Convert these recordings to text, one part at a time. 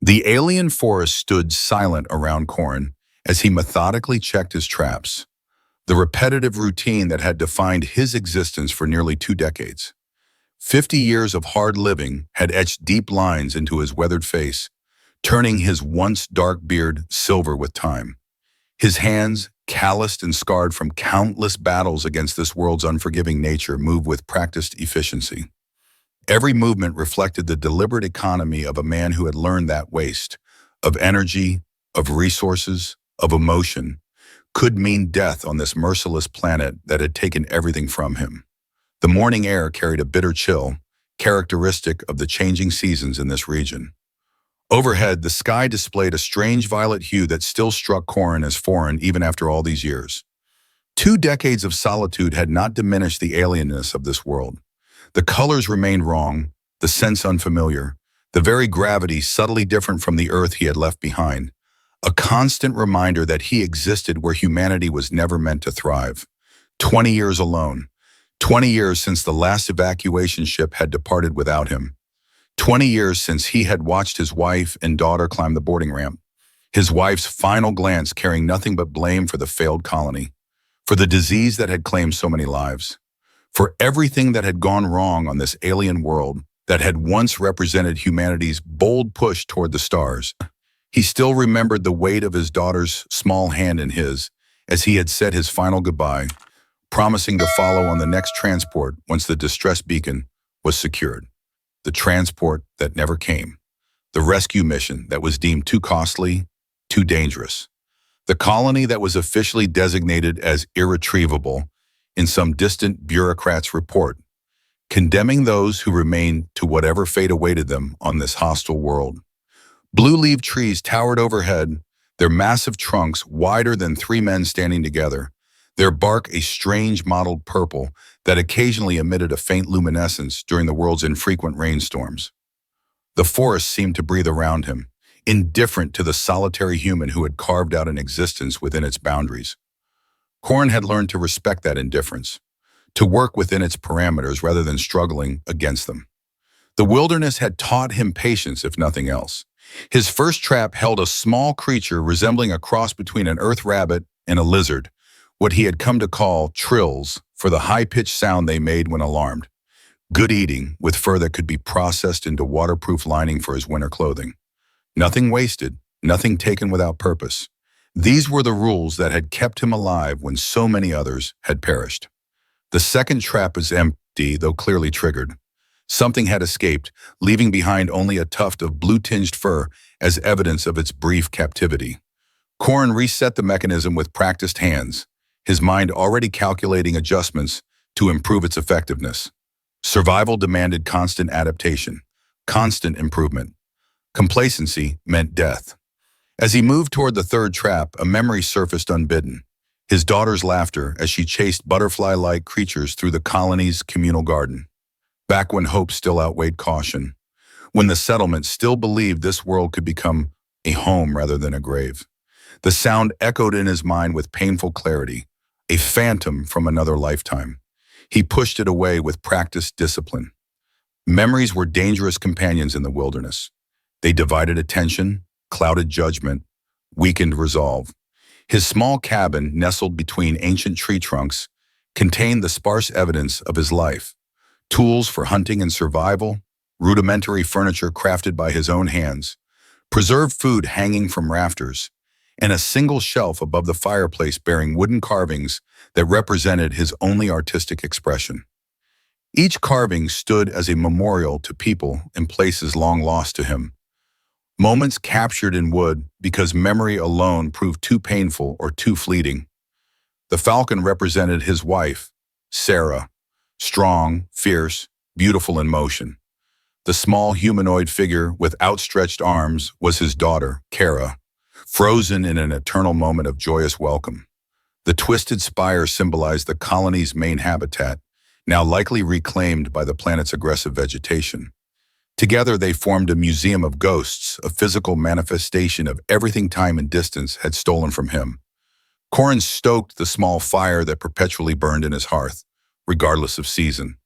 The alien forest stood silent around Corin as he methodically checked his traps, the repetitive routine that had defined his existence for nearly 2 decades. 50 years of hard living had etched deep lines into his weathered face, turning his once dark beard silver with time. His hands, calloused and scarred from countless battles against this world's unforgiving nature, moved with practiced efficiency. Every movement reflected the deliberate economy of a man who had learned that waste, of energy, of resources, of emotion, could mean death on this merciless planet that had taken everything from him. The morning air carried a bitter chill, characteristic of the changing seasons in this region. Overhead, the sky displayed a strange violet hue that still struck Corin as foreign even after all these years. 2 decades of solitude had not diminished the alienness of this world. The colors remained wrong, the scents unfamiliar, the very gravity subtly different from the earth he had left behind, a constant reminder that he existed where humanity was never meant to thrive. 20 years alone. 20 years since the last evacuation ship had departed without him. 20 years since he had watched his wife and daughter climb the boarding ramp, his wife's final glance carrying nothing but blame for the failed colony, for the disease that had claimed so many lives, for everything that had gone wrong on this alien world that had once represented humanity's bold push toward the stars. He still remembered the weight of his daughter's small hand in his as he had said his final goodbye, promising to follow on the next transport once the distress beacon was secured. The transport that never came. The rescue mission that was deemed too costly, too dangerous. The colony that was officially designated as irretrievable in some distant bureaucrat's report, condemning those who remained to whatever fate awaited them on this hostile world. Blue-leaved trees towered overhead, their massive trunks wider than 3 men standing together, their bark a strange mottled purple that occasionally emitted a faint luminescence during the world's infrequent rainstorms. The forest seemed to breathe around him, indifferent to the solitary human who had carved out an existence within its boundaries. Corin had learned to respect that indifference, to work within its parameters rather than struggling against them. The wilderness had taught him patience, if nothing else. His first trap held a small creature resembling a cross between an earth rabbit and a lizard, what he had come to call trills for the high-pitched sound they made when alarmed. Good eating, with fur that could be processed into waterproof lining for his winter clothing. Nothing wasted, nothing taken without purpose. These were the rules that had kept him alive when so many others had perished. The second trap is empty, though clearly triggered. Something had escaped, leaving behind only a tuft of blue-tinged fur as evidence of its brief captivity. Corin reset the mechanism with practiced hands, his mind already calculating adjustments to improve its effectiveness. Survival demanded constant adaptation, constant improvement. Complacency meant death. As he moved toward the third trap, a memory surfaced unbidden. His daughter's laughter as she chased butterfly-like creatures through the colony's communal garden. Back when hope still outweighed caution. When the settlement still believed this world could become a home rather than a grave. The sound echoed in his mind with painful clarity, a phantom from another lifetime. He pushed it away with practiced discipline. Memories were dangerous companions in the wilderness. They divided attention, clouded judgment, weakened resolve. His small cabin, nestled between ancient tree trunks, contained the sparse evidence of his life. Tools for hunting and survival, rudimentary furniture crafted by his own hands, preserved food hanging from rafters, and a single shelf above the fireplace bearing wooden carvings that represented his only artistic expression. Each carving stood as a memorial to people and places long lost to him. Moments captured in wood because memory alone proved too painful or too fleeting. The falcon represented his wife, Sarah, strong, fierce, beautiful in motion. The small humanoid figure with outstretched arms was his daughter, Kara, frozen in an eternal moment of joyous welcome. The twisted spire symbolized the colony's main habitat, now likely reclaimed by the planet's aggressive vegetation. Together they formed a museum of ghosts, a physical manifestation of everything time and distance had stolen from him. Corin stoked the small fire that perpetually burned in his hearth, regardless of season.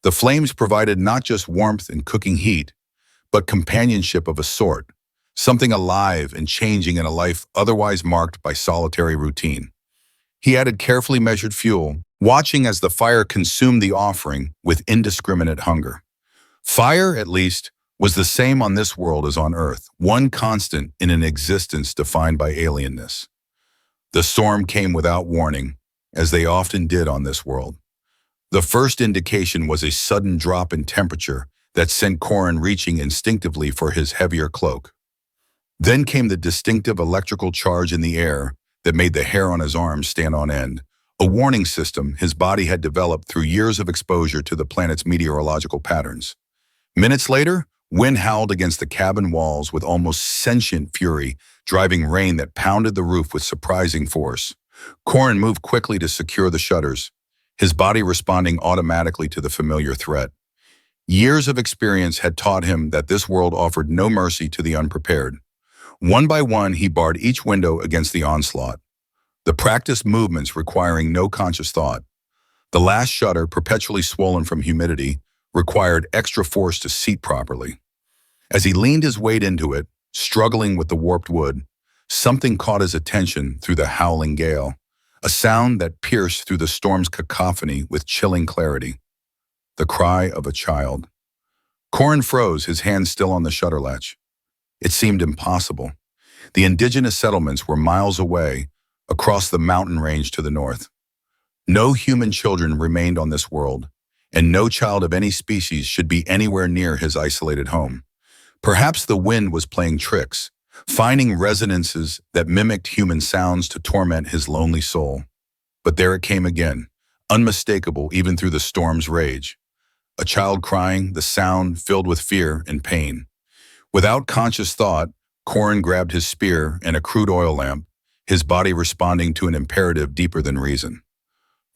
The flames provided not just warmth and cooking heat, but companionship of a sort, something alive and changing in a life otherwise marked by solitary routine. He added carefully measured fuel, watching as the fire consumed the offering with indiscriminate hunger. Fire, at least, was the same on this world as on Earth, one constant in an existence defined by alienness. The storm came without warning, as they often did on this world. The first indication was a sudden drop in temperature that sent Corin reaching instinctively for his heavier cloak. Then came the distinctive electrical charge in the air that made the hair on his arms stand on end, a warning system his body had developed through years of exposure to the planet's meteorological patterns. Minutes later, wind howled against the cabin walls with almost sentient fury, driving rain that pounded the roof with surprising force. Corin moved quickly to secure the shutters, his body responding automatically to the familiar threat. Years of experience had taught him that this world offered no mercy to the unprepared. One by one, he barred each window against the onslaught, the practiced movements requiring no conscious thought. The last shutter, perpetually swollen from humidity, required extra force to seat properly. As he leaned his weight into it, struggling with the warped wood, something caught his attention through the howling gale, a sound that pierced through the storm's cacophony with chilling clarity. The cry of a child. Corin froze, his hand still on the shutter latch. It seemed impossible. The indigenous settlements were miles away, across the mountain range to the north. No human children remained on this world, and no child of any species should be anywhere near his isolated home. Perhaps the wind was playing tricks, finding resonances that mimicked human sounds to torment his lonely soul. But there it came again, unmistakable even through the storm's rage. A child crying, the sound filled with fear and pain. Without conscious thought, Corin grabbed his spear and a crude oil lamp, his body responding to an imperative deeper than reason.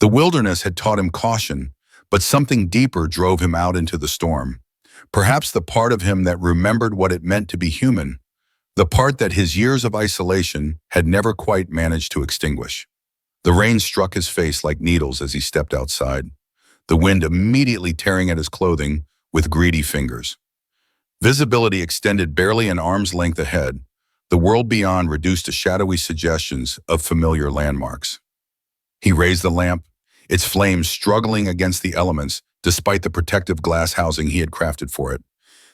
The wilderness had taught him caution, but something deeper drove him out into the storm. Perhaps the part of him that remembered what it meant to be human, the part that his years of isolation had never quite managed to extinguish. The rain struck his face like needles as he stepped outside, the wind immediately tearing at his clothing with greedy fingers. Visibility extended barely an arm's length ahead, the world beyond reduced to shadowy suggestions of familiar landmarks. He raised the lamp, its flames struggling against the elements despite the protective glass housing he had crafted for it.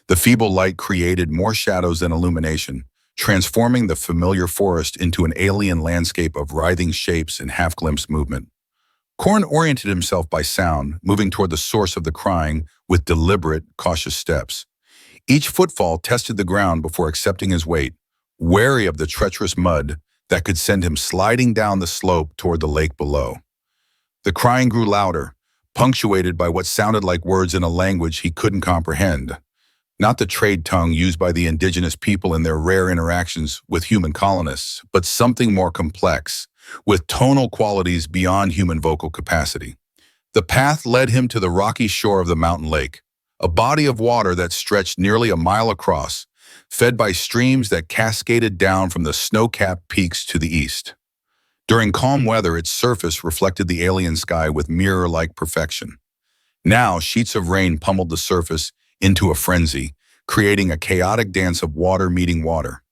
The feeble light created more shadows than illumination, transforming the familiar forest into an alien landscape of writhing shapes and half-glimpsed movement. Corin oriented himself by sound, moving toward the source of the crying with deliberate, cautious steps. Each footfall tested the ground before accepting his weight, wary of the treacherous mud that could send him sliding down the slope toward the lake below. The crying grew louder, punctuated by what sounded like words in a language he couldn't comprehend. Not the trade tongue used by the indigenous people in their rare interactions with human colonists, but something more complex, with tonal qualities beyond human vocal capacity. The path led him to the rocky shore of the mountain lake, a body of water that stretched nearly a mile across, fed by streams that cascaded down from the snow-capped peaks to the east. During calm weather, its surface reflected the alien sky with mirror-like perfection. Now, sheets of rain pummeled the surface into a frenzy, creating a chaotic dance of water meeting water.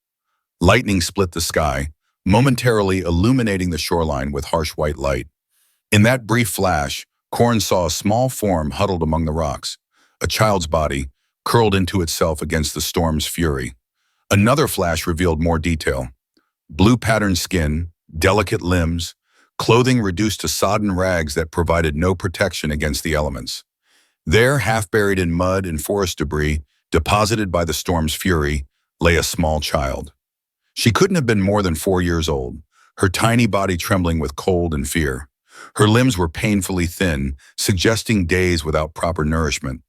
Lightning split the sky, momentarily illuminating the shoreline with harsh white light. In that brief flash, Corin saw a small form huddled among the rocks, a child's body, curled into itself against the storm's fury. Another flash revealed more detail. Blue-patterned skin, delicate limbs, clothing reduced to sodden rags that provided no protection against the elements. There, half buried in mud and forest debris, deposited by the storm's fury, lay a small child. She couldn't have been more than 4 years old, her tiny body trembling with cold and fear. Her limbs were painfully thin, suggesting days without proper nourishment.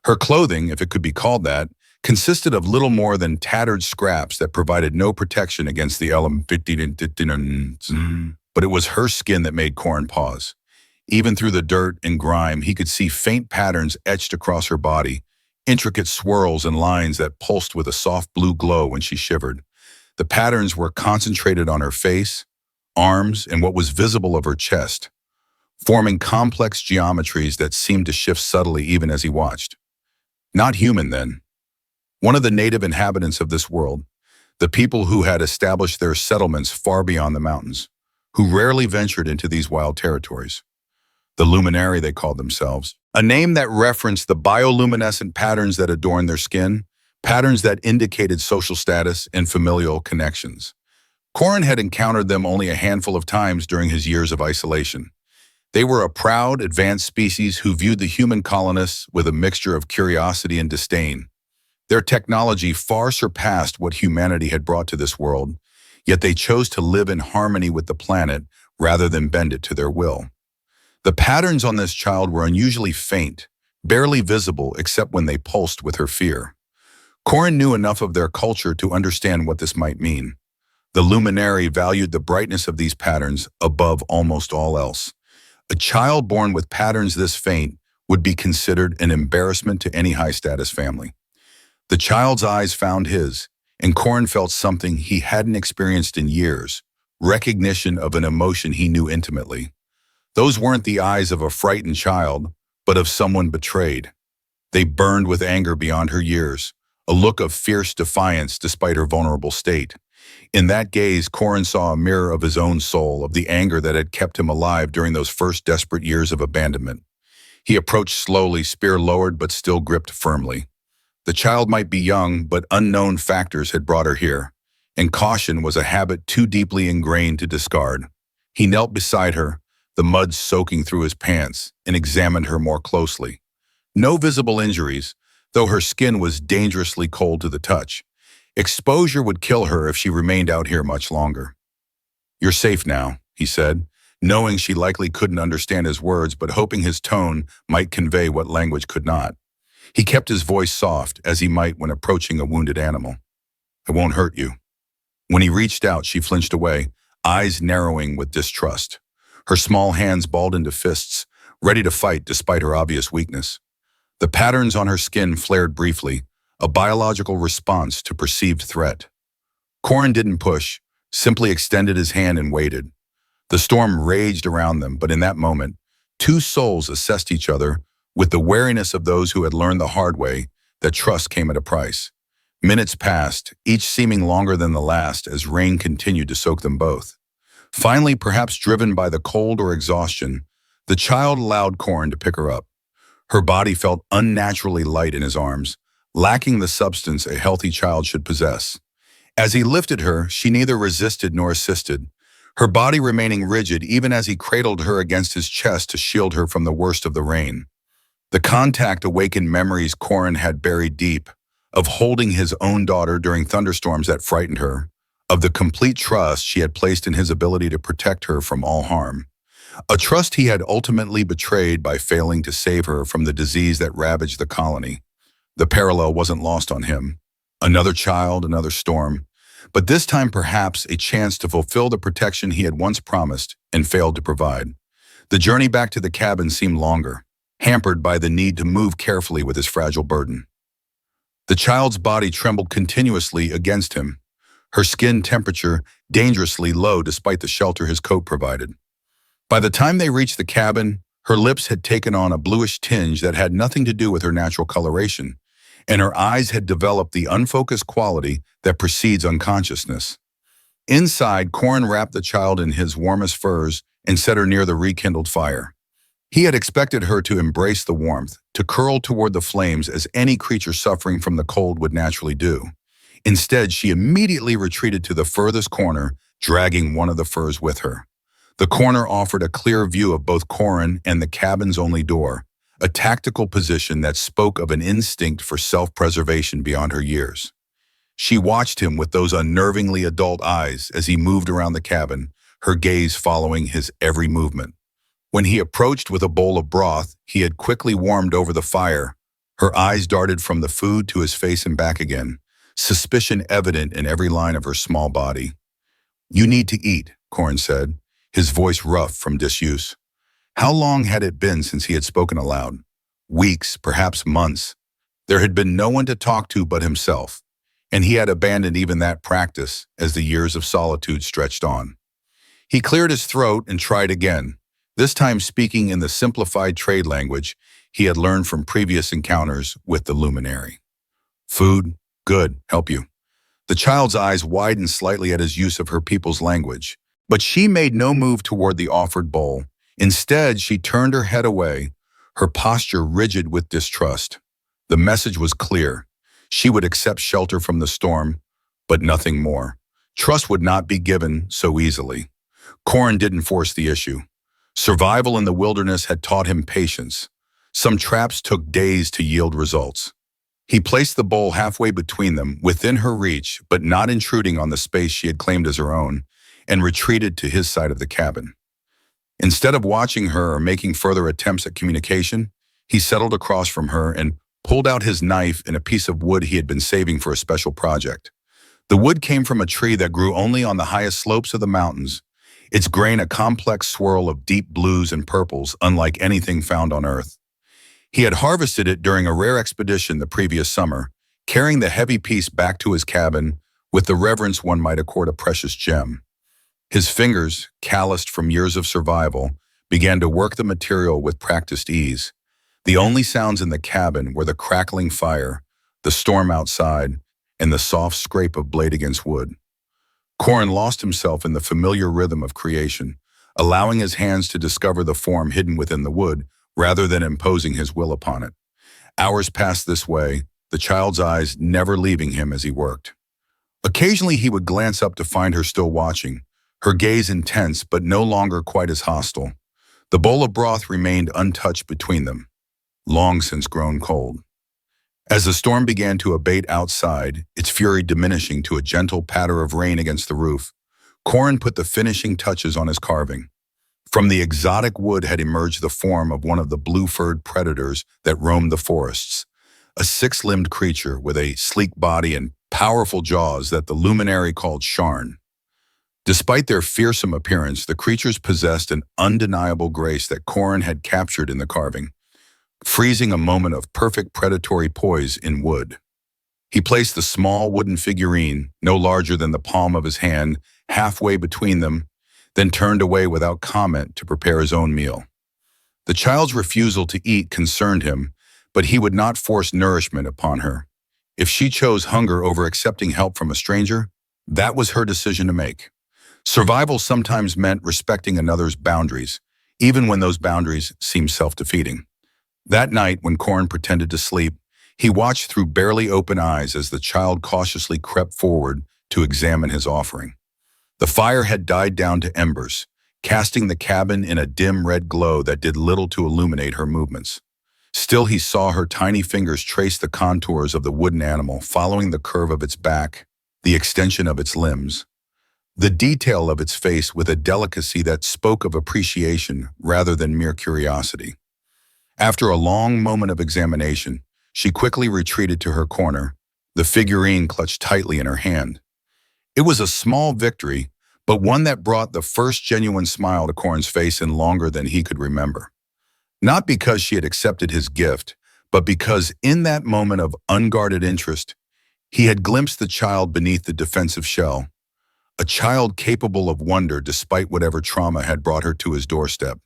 Her clothing, if it could be called that, consisted of little more than tattered scraps that provided no protection against the elements. But it was her skin that made Corin pause. Even through the dirt and grime, he could see faint patterns etched across her body, intricate swirls and lines that pulsed with a soft blue glow when she shivered. The patterns were concentrated on her face, arms, and what was visible of her chest, forming complex geometries that seemed to shift subtly even as he watched. Not human, then. One of the native inhabitants of this world, the people who had established their settlements far beyond the mountains, who rarely ventured into these wild territories. The Luminari, they called themselves, a name that referenced the bioluminescent patterns that adorned their skin, patterns that indicated social status and familial connections. Corin had encountered them only a handful of times during his years of isolation. They were a proud, advanced species who viewed the human colonists with a mixture of curiosity and disdain. Their technology far surpassed what humanity had brought to this world, yet they chose to live in harmony with the planet rather than bend it to their will. The patterns on this child were unusually faint, barely visible except when they pulsed with her fear. Corin knew enough of their culture to understand what this might mean. The Luminari valued the brightness of these patterns above almost all else. A child born with patterns this faint would be considered an embarrassment to any high-status family. The child's eyes found his, and Corin felt something he hadn't experienced in years, recognition of an emotion he knew intimately. Those weren't the eyes of a frightened child, but of someone betrayed. They burned with anger beyond her years, a look of fierce defiance despite her vulnerable state. In that gaze, Corin saw a mirror of his own soul, of the anger that had kept him alive during those first desperate years of abandonment. He approached slowly, spear lowered but still gripped firmly. The child might be young, but unknown factors had brought her here, and caution was a habit too deeply ingrained to discard. He knelt beside her, the mud soaking through his pants, and examined her more closely. No visible injuries, though her skin was dangerously cold to the touch. Exposure would kill her if she remained out here much longer. "You're safe now," he said, knowing she likely couldn't understand his words but hoping his tone might convey what language could not. He kept his voice soft, as he might when approaching a wounded animal. "I won't hurt you." When he reached out, she flinched away, eyes narrowing with distrust. Her small hands balled into fists, ready to fight despite her obvious weakness. The patterns on her skin flared briefly, a biological response to perceived threat. Corin didn't push, simply extended his hand and waited. The storm raged around them, but in that moment, two souls assessed each other with the wariness of those who had learned the hard way that trust came at a price. Minutes passed, each seeming longer than the last as rain continued to soak them both. Finally, perhaps driven by the cold or exhaustion, the child allowed Corin to pick her up. Her body felt unnaturally light in his arms, lacking the substance a healthy child should possess. As he lifted her, she neither resisted nor assisted, her body remaining rigid even as he cradled her against his chest to shield her from the worst of the rain. The contact awakened memories Corin had buried deep, of holding his own daughter during thunderstorms that frightened her, of the complete trust she had placed in his ability to protect her from all harm. A trust he had ultimately betrayed by failing to save her from the disease that ravaged the colony. The parallel wasn't lost on him. Another child, another storm, but this time perhaps a chance to fulfill the protection he had once promised and failed to provide. The journey back to the cabin seemed longer, hampered by the need to move carefully with his fragile burden. The child's body trembled continuously against him, her skin temperature dangerously low despite the shelter his coat provided. By the time they reached the cabin, her lips had taken on a bluish tinge that had nothing to do with her natural coloration, and her eyes had developed the unfocused quality that precedes unconsciousness. Inside, Corin wrapped the child in his warmest furs and set her near the rekindled fire. He had expected her to embrace the warmth, to curl toward the flames as any creature suffering from the cold would naturally do. Instead, she immediately retreated to the furthest corner, dragging one of the furs with her. The corner offered a clear view of both Corin and the cabin's only door, a tactical position that spoke of an instinct for self-preservation beyond her years. She watched him with those unnervingly adult eyes as he moved around the cabin, her gaze following his every movement. When he approached with a bowl of broth he had quickly warmed over the fire, her eyes darted from the food to his face and back again, suspicion evident in every line of her small body. "You need to eat," Corin said, his voice rough from disuse. How long had it been since he had spoken aloud? Weeks, perhaps months. There had been no one to talk to but himself, and he had abandoned even that practice as the years of solitude stretched on. He cleared his throat and tried again, this time speaking in the simplified trade language he had learned from previous encounters with the Luminari. "Food, good, help you." The child's eyes widened slightly at his use of her people's language, but she made no move toward the offered bowl. Instead, she turned her head away, her posture rigid with distrust. The message was clear. She would accept shelter from the storm, but nothing more. Trust would not be given so easily. Corin didn't force the issue. Survival in the wilderness had taught him patience. Some traps took days to yield results. He placed the bowl halfway between them, within her reach, but not intruding on the space she had claimed as her own, and retreated to his side of the cabin. Instead of watching her or making further attempts at communication, he settled across from her and pulled out his knife and a piece of wood he had been saving for a special project. The wood came from a tree that grew only on the highest slopes of the mountains, its grain a complex swirl of deep blues and purples unlike anything found on Earth. He had harvested it during a rare expedition the previous summer, carrying the heavy piece back to his cabin with the reverence one might accord a precious gem. His fingers, calloused from years of survival, began to work the material with practiced ease. The only sounds in the cabin were the crackling fire, the storm outside, and the soft scrape of blade against wood. Corin lost himself in the familiar rhythm of creation, allowing his hands to discover the form hidden within the wood rather than imposing his will upon it. Hours passed this way, the child's eyes never leaving him as he worked. Occasionally he would glance up to find her still watching, her gaze intense but no longer quite as hostile. The bowl of broth remained untouched between them, long since grown cold. As the storm began to abate outside, its fury diminishing to a gentle patter of rain against the roof, Corin put the finishing touches on his carving. From the exotic wood had emerged the form of one of the blue-furred predators that roamed the forests, a six-limbed creature with a sleek body and powerful jaws that the Luminari called Sharn. Despite their fearsome appearance, the creatures possessed an undeniable grace that Corin had captured in the carving, freezing a moment of perfect predatory poise in wood. He placed the small wooden figurine, no larger than the palm of his hand, halfway between them, then turned away without comment to prepare his own meal. The child's refusal to eat concerned him, but he would not force nourishment upon her. If she chose hunger over accepting help from a stranger, that was her decision to make. Survival sometimes meant respecting another's boundaries, even when those boundaries seemed self-defeating. That night, when Corin pretended to sleep, he watched through barely open eyes as the child cautiously crept forward to examine his offering. The fire had died down to embers, casting the cabin in a dim red glow that did little to illuminate her movements. Still, he saw her tiny fingers trace the contours of the wooden animal, following the curve of its back, the extension of its limbs, the detail of its face with a delicacy that spoke of appreciation rather than mere curiosity. After a long moment of examination, she quickly retreated to her corner, the figurine clutched tightly in her hand. It was a small victory, but one that brought the first genuine smile to Corin's face in longer than he could remember. Not because she had accepted his gift, but because in that moment of unguarded interest, he had glimpsed the child beneath the defensive shell, a child capable of wonder despite whatever trauma had brought her to his doorstep.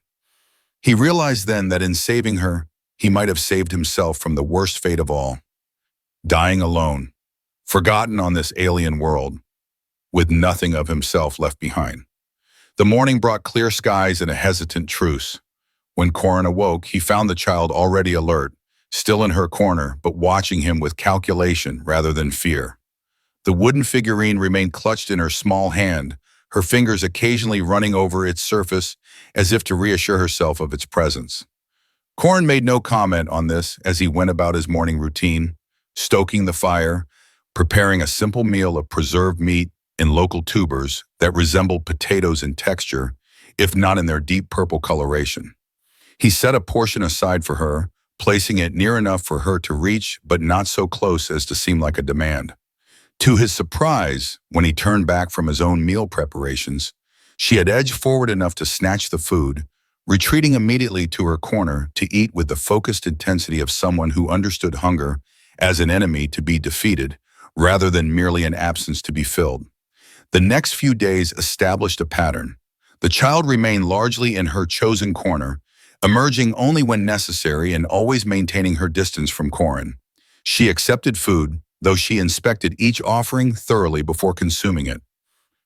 He realized then that in saving her, he might have saved himself from the worst fate of all, dying alone, forgotten on this alien world, with nothing of himself left behind. The morning brought clear skies and a hesitant truce. When Corin awoke, he found the child already alert, still in her corner, but watching him with calculation rather than fear. The wooden figurine remained clutched in her small hand, her fingers occasionally running over its surface as if to reassure herself of its presence. Corin made no comment on this as he went about his morning routine, stoking the fire, preparing a simple meal of preserved meat in local tubers that resembled potatoes in texture, if not in their deep purple coloration. He set a portion aside for her, placing it near enough for her to reach but not so close as to seem like a demand. To his surprise, when he turned back from his own meal preparations, she had edged forward enough to snatch the food, retreating immediately to her corner to eat with the focused intensity of someone who understood hunger as an enemy to be defeated rather than merely an absence to be filled. The next few days established a pattern. The child remained largely in her chosen corner, emerging only when necessary and always maintaining her distance from Corin. She accepted food, though she inspected each offering thoroughly before consuming it.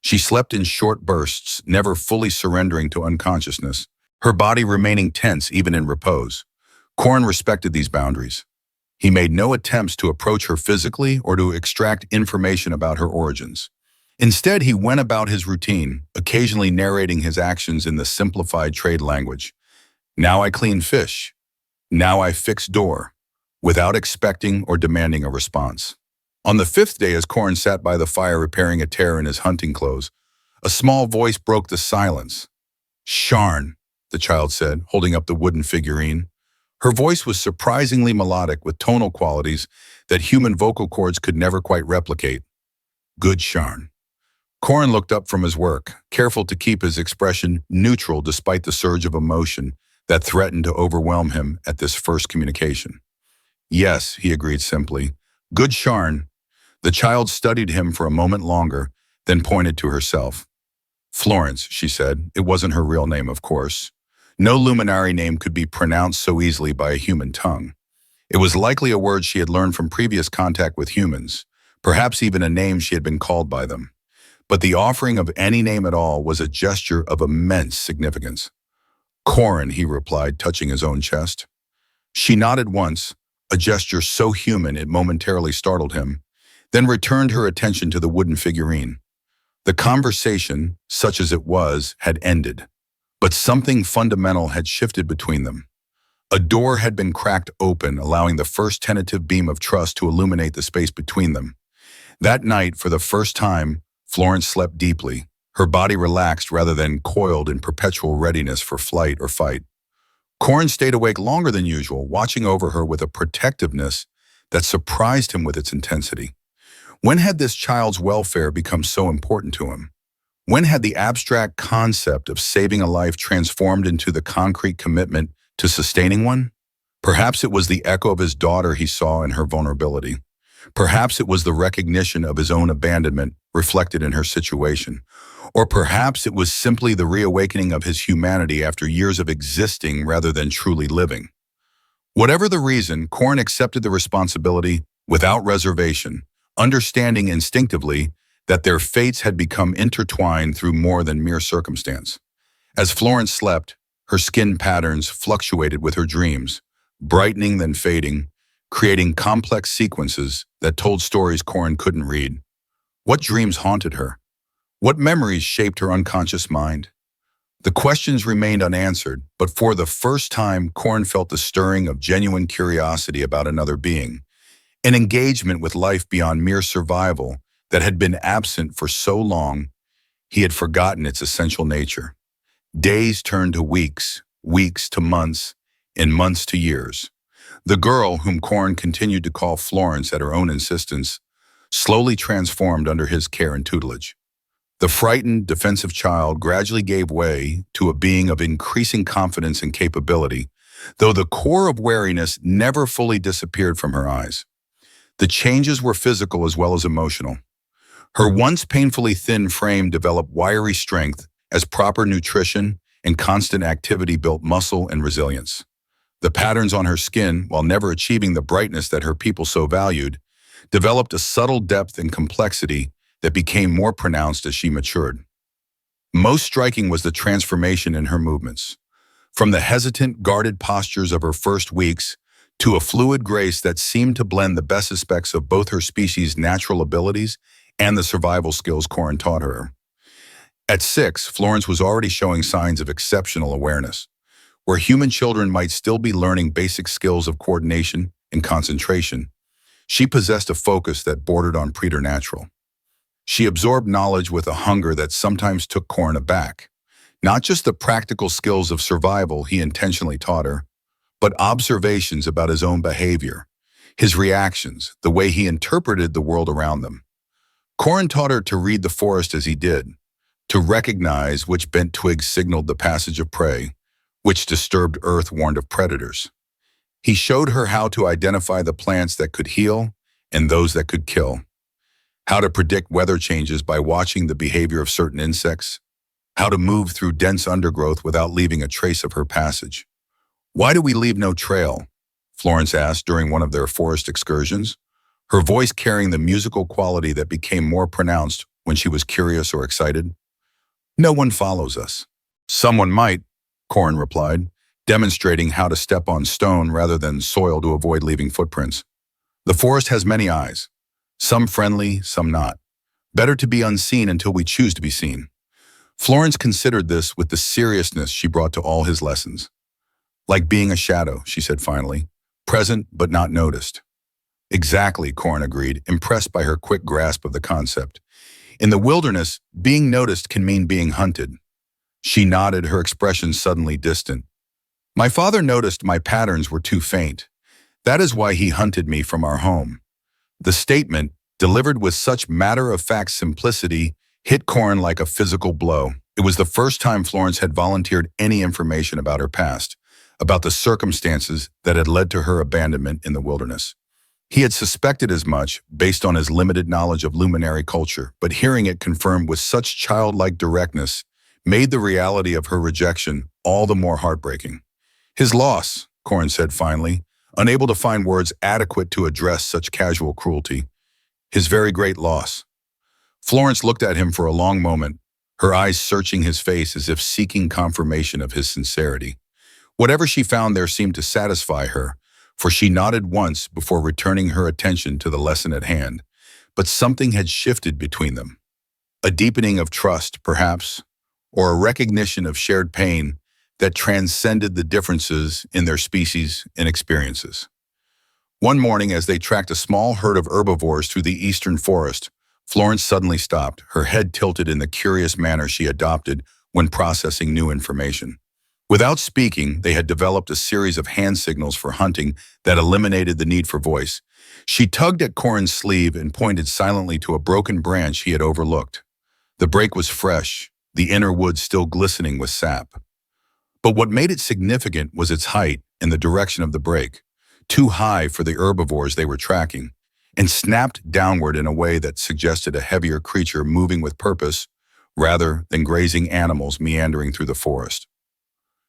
She slept in short bursts, never fully surrendering to unconsciousness, her body remaining tense even in repose. Corin respected these boundaries. He made no attempts to approach her physically or to extract information about her origins. Instead, he went about his routine, occasionally narrating his actions in the simplified trade language. Now I clean fish. Now I fix door, without expecting or demanding a response. On the fifth day, as Corin sat by the fire repairing a tear in his hunting clothes, a small voice broke the silence. "Sharn," the child said, holding up the wooden figurine. Her voice was surprisingly melodic with tonal qualities that human vocal cords could never quite replicate. "Good, Sharn." Corin looked up from his work, careful to keep his expression neutral despite the surge of emotion that threatened to overwhelm him at this first communication. "Yes," he agreed simply. "Good, Sharn." The child studied him for a moment longer, then pointed to herself. "Florence," she said. It wasn't her real name, of course. No Luminari name could be pronounced so easily by a human tongue. It was likely a word she had learned from previous contact with humans, perhaps even a name she had been called by them. But the offering of any name at all was a gesture of immense significance. "Corin," he replied, touching his own chest. She nodded once, a gesture so human it momentarily startled him, then returned her attention to the wooden figurine. The conversation, such as it was, had ended, but something fundamental had shifted between them. A door had been cracked open, allowing the first tentative beam of trust to illuminate the space between them. That night, for the first time, Florence slept deeply, her body relaxed rather than coiled in perpetual readiness for flight or fight. Corin stayed awake longer than usual, watching over her with a protectiveness that surprised him with its intensity. When had this child's welfare become so important to him? When had the abstract concept of saving a life transformed into the concrete commitment to sustaining one? Perhaps it was the echo of his daughter he saw in her vulnerability. Perhaps it was the recognition of his own abandonment reflected in her situation. Or perhaps it was simply the reawakening of his humanity after years of existing rather than truly living. Whatever the reason, Corin accepted the responsibility without reservation, understanding instinctively that their fates had become intertwined through more than mere circumstance. As Florence slept, her skin patterns fluctuated with her dreams, brightening then fading, creating complex sequences that told stories Corin couldn't read. What dreams haunted her? What memories shaped her unconscious mind? The questions remained unanswered, but for the first time, Corin felt the stirring of genuine curiosity about another being, an engagement with life beyond mere survival that had been absent for so long he had forgotten its essential nature. Days turned to weeks, weeks to months, and months to years. The girl, whom Corin continued to call Florence at her own insistence, slowly transformed under his care and tutelage. The frightened, defensive child gradually gave way to a being of increasing confidence and capability, though the core of wariness never fully disappeared from her eyes. The changes were physical as well as emotional. Her once painfully thin frame developed wiry strength as proper nutrition and constant activity built muscle and resilience. The patterns on her skin, while never achieving the brightness that her people so valued, developed a subtle depth and complexity that became more pronounced as she matured. Most striking was the transformation in her movements. From the hesitant, guarded postures of her first weeks to a fluid grace that seemed to blend the best aspects of both her species' natural abilities and the survival skills Corin taught her. At 6, Florence was already showing signs of exceptional awareness. Where human children might still be learning basic skills of coordination and concentration, she possessed a focus that bordered on preternatural. She absorbed knowledge with a hunger that sometimes took Corin aback. Not just the practical skills of survival he intentionally taught her, but observations about his own behavior, his reactions, the way he interpreted the world around them. Corin taught her to read the forest as he did, to recognize which bent twigs signaled the passage of prey, which disturbed earth warned of predators. He showed her how to identify the plants that could heal and those that could kill, how to predict weather changes by watching the behavior of certain insects, how to move through dense undergrowth without leaving a trace of her passage. "Why do we leave no trail?" Florence asked during one of their forest excursions. her voice carrying the musical quality that became more pronounced when she was curious or excited. No one follows us. Someone might, Corin replied, demonstrating how to step on stone rather than soil to avoid leaving footprints. The forest has many eyes, some friendly, some not. Better to be unseen until we choose to be seen. Florence considered this with the seriousness she brought to all his lessons. Like being a shadow, she said finally, present but not noticed. Exactly, Corin agreed, impressed by her quick grasp of the concept. In the wilderness, being noticed can mean being hunted. She nodded, her expression suddenly distant. My father noticed my patterns were too faint. That is why he hunted me from our home. The statement, delivered with such matter-of-fact simplicity, hit Corin like a physical blow. It was the first time Florence had volunteered any information about her past, about the circumstances that had led to her abandonment in the wilderness. He had suspected as much based on his limited knowledge of Luminari culture, but hearing it confirmed with such childlike directness made the reality of her rejection all the more heartbreaking. His loss, Corin said finally, unable to find words adequate to address such casual cruelty. His very great loss. Florence looked at him for a long moment, her eyes searching his face as if seeking confirmation of his sincerity. Whatever she found there seemed to satisfy her, for she nodded once before returning her attention to the lesson at hand. But something had shifted between them. A deepening of trust, perhaps, or a recognition of shared pain that transcended the differences in their species and experiences. One morning, as they tracked a small herd of herbivores through the eastern forest, Florence suddenly stopped, her head tilted in the curious manner she adopted when processing new information. Without speaking, they had developed a series of hand signals for hunting that eliminated the need for voice. She tugged at Corin's sleeve and pointed silently to a broken branch he had overlooked. The break was fresh, the inner wood still glistening with sap. But what made it significant was its height and the direction of the break, too high for the herbivores they were tracking, and snapped downward in a way that suggested a heavier creature moving with purpose rather than grazing animals meandering through the forest.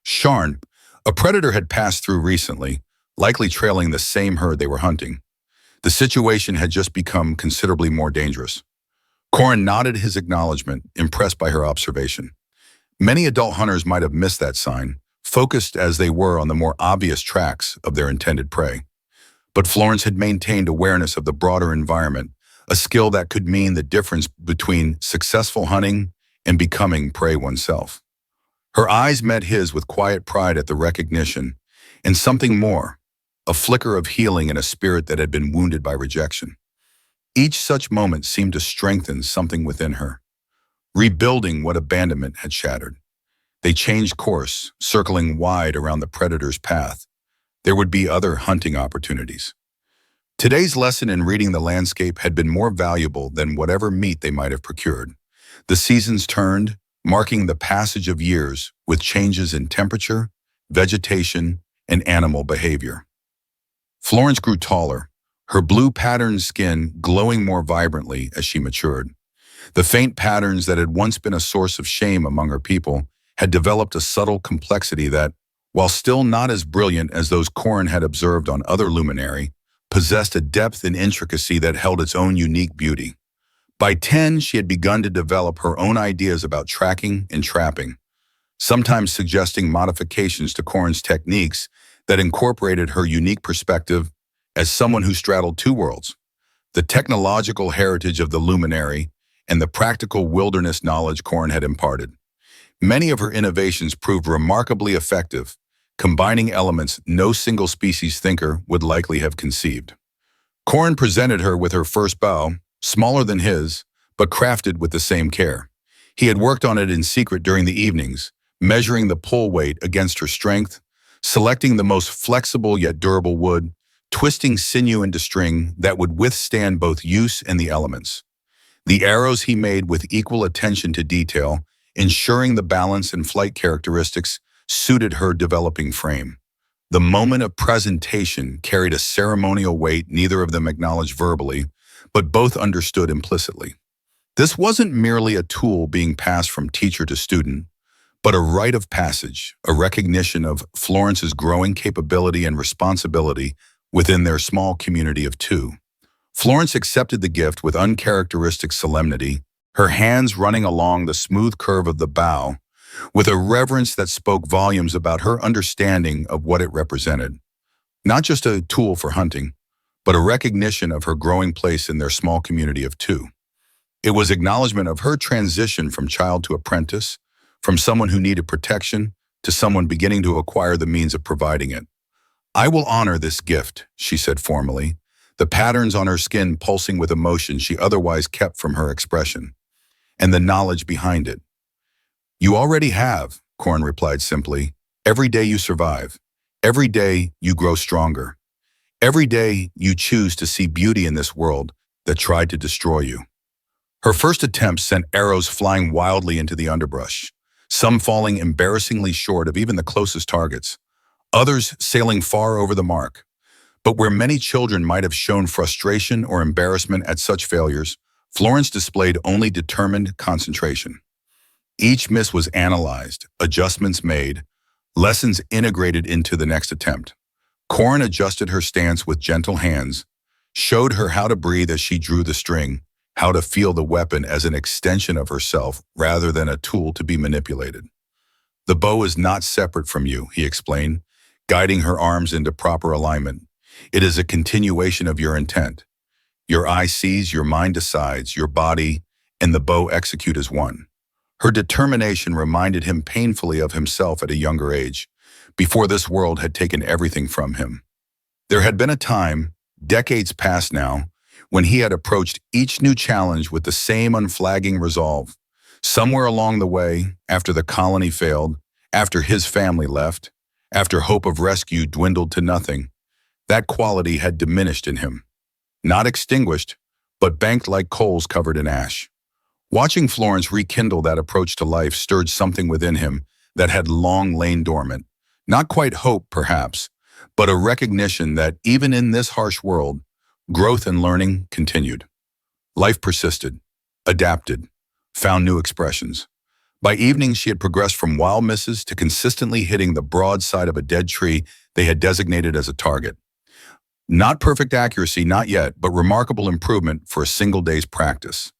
Sharn, a predator, had passed through recently, likely trailing the same herd they were hunting. The situation had just become considerably more dangerous. Corin nodded his acknowledgement, impressed by her observation. Many adult hunters might have missed that sign, focused as they were on the more obvious tracks of their intended prey. But Florence had maintained awareness of the broader environment, a skill that could mean the difference between successful hunting and becoming prey oneself. Her eyes met his with quiet pride at the recognition, and something more, a flicker of healing in a spirit that had been wounded by rejection. Each such moment seemed to strengthen something within her, rebuilding what abandonment had shattered. They changed course, circling wide around the predator's path. There would be other hunting opportunities. Today's lesson in reading the landscape had been more valuable than whatever meat they might have procured. The seasons turned, marking the passage of years with changes in temperature, vegetation, and animal behavior. Florence grew taller, her blue-patterned skin glowing more vibrantly as she matured. The faint patterns that had once been a source of shame among her people had developed a subtle complexity that, while still not as brilliant as those Corin had observed on other Luminari, possessed a depth and intricacy that held its own unique beauty. By 10, she had begun to develop her own ideas about tracking and trapping, sometimes suggesting modifications to Corin's techniques that incorporated her unique perspective as someone who straddled two worlds, the technological heritage of the Luminari and the practical wilderness knowledge Corin had imparted. Many of her innovations proved remarkably effective, combining elements no single species thinker would likely have conceived. Corin presented her with her first bow, smaller than his, but crafted with the same care. He had worked on it in secret during the evenings, measuring the pull weight against her strength, selecting the most flexible yet durable wood, twisting sinew into string that would withstand both use and the elements. The arrows he made with equal attention to detail, ensuring the balance and flight characteristics suited her developing frame. The moment of presentation carried a ceremonial weight neither of them acknowledged verbally, but both understood implicitly. This wasn't merely a tool being passed from teacher to student, but a rite of passage, a recognition of Florence's growing capability and responsibility within their small community of two. Florence accepted the gift with uncharacteristic solemnity, her hands running along the smooth curve of the bow, with a reverence that spoke volumes about her understanding of what it represented. Not just a tool for hunting, but a recognition of her growing place in their small community of two. It was acknowledgement of her transition from child to apprentice, from someone who needed protection to someone beginning to acquire the means of providing it. "I will honor this gift," she said formally, the patterns on her skin pulsing with emotion she otherwise kept from her expression, and the knowledge behind it. "You already have," Corin replied simply. "Every day you survive. Every day you grow stronger. Every day you choose to see beauty in this world that tried to destroy you." Her first attempt sent arrows flying wildly into the underbrush, some falling embarrassingly short of even the closest targets, others sailing far over the mark. But where many children might have shown frustration or embarrassment at such failures, Florence displayed only determined concentration. Each miss was analyzed, adjustments made, lessons integrated into the next attempt. Corin adjusted her stance with gentle hands, showed her how to breathe as she drew the string, how to feel the weapon as an extension of herself rather than a tool to be manipulated. "The bow is not separate from you," he explained, guiding her arms into proper alignment. "It is a continuation of your intent. Your eye sees, your mind decides, your body and the bow execute as one." Her determination reminded him painfully of himself at a younger age, before this world had taken everything from him. There had been a time, decades past now, when he had approached each new challenge with the same unflagging resolve. Somewhere along the way, after the colony failed, after his family left, after hope of rescue dwindled to nothing, that quality had diminished in him. Not extinguished, but banked like coals covered in ash. Watching Florence rekindle that approach to life stirred something within him that had long lain dormant. Not quite hope, perhaps, but a recognition that even in this harsh world, growth and learning continued. Life persisted, adapted, found new expressions. By evening, she had progressed from wild misses to consistently hitting the broad side of a dead tree they had designated as a target. Not perfect accuracy, not yet, but remarkable improvement for a single day's practice.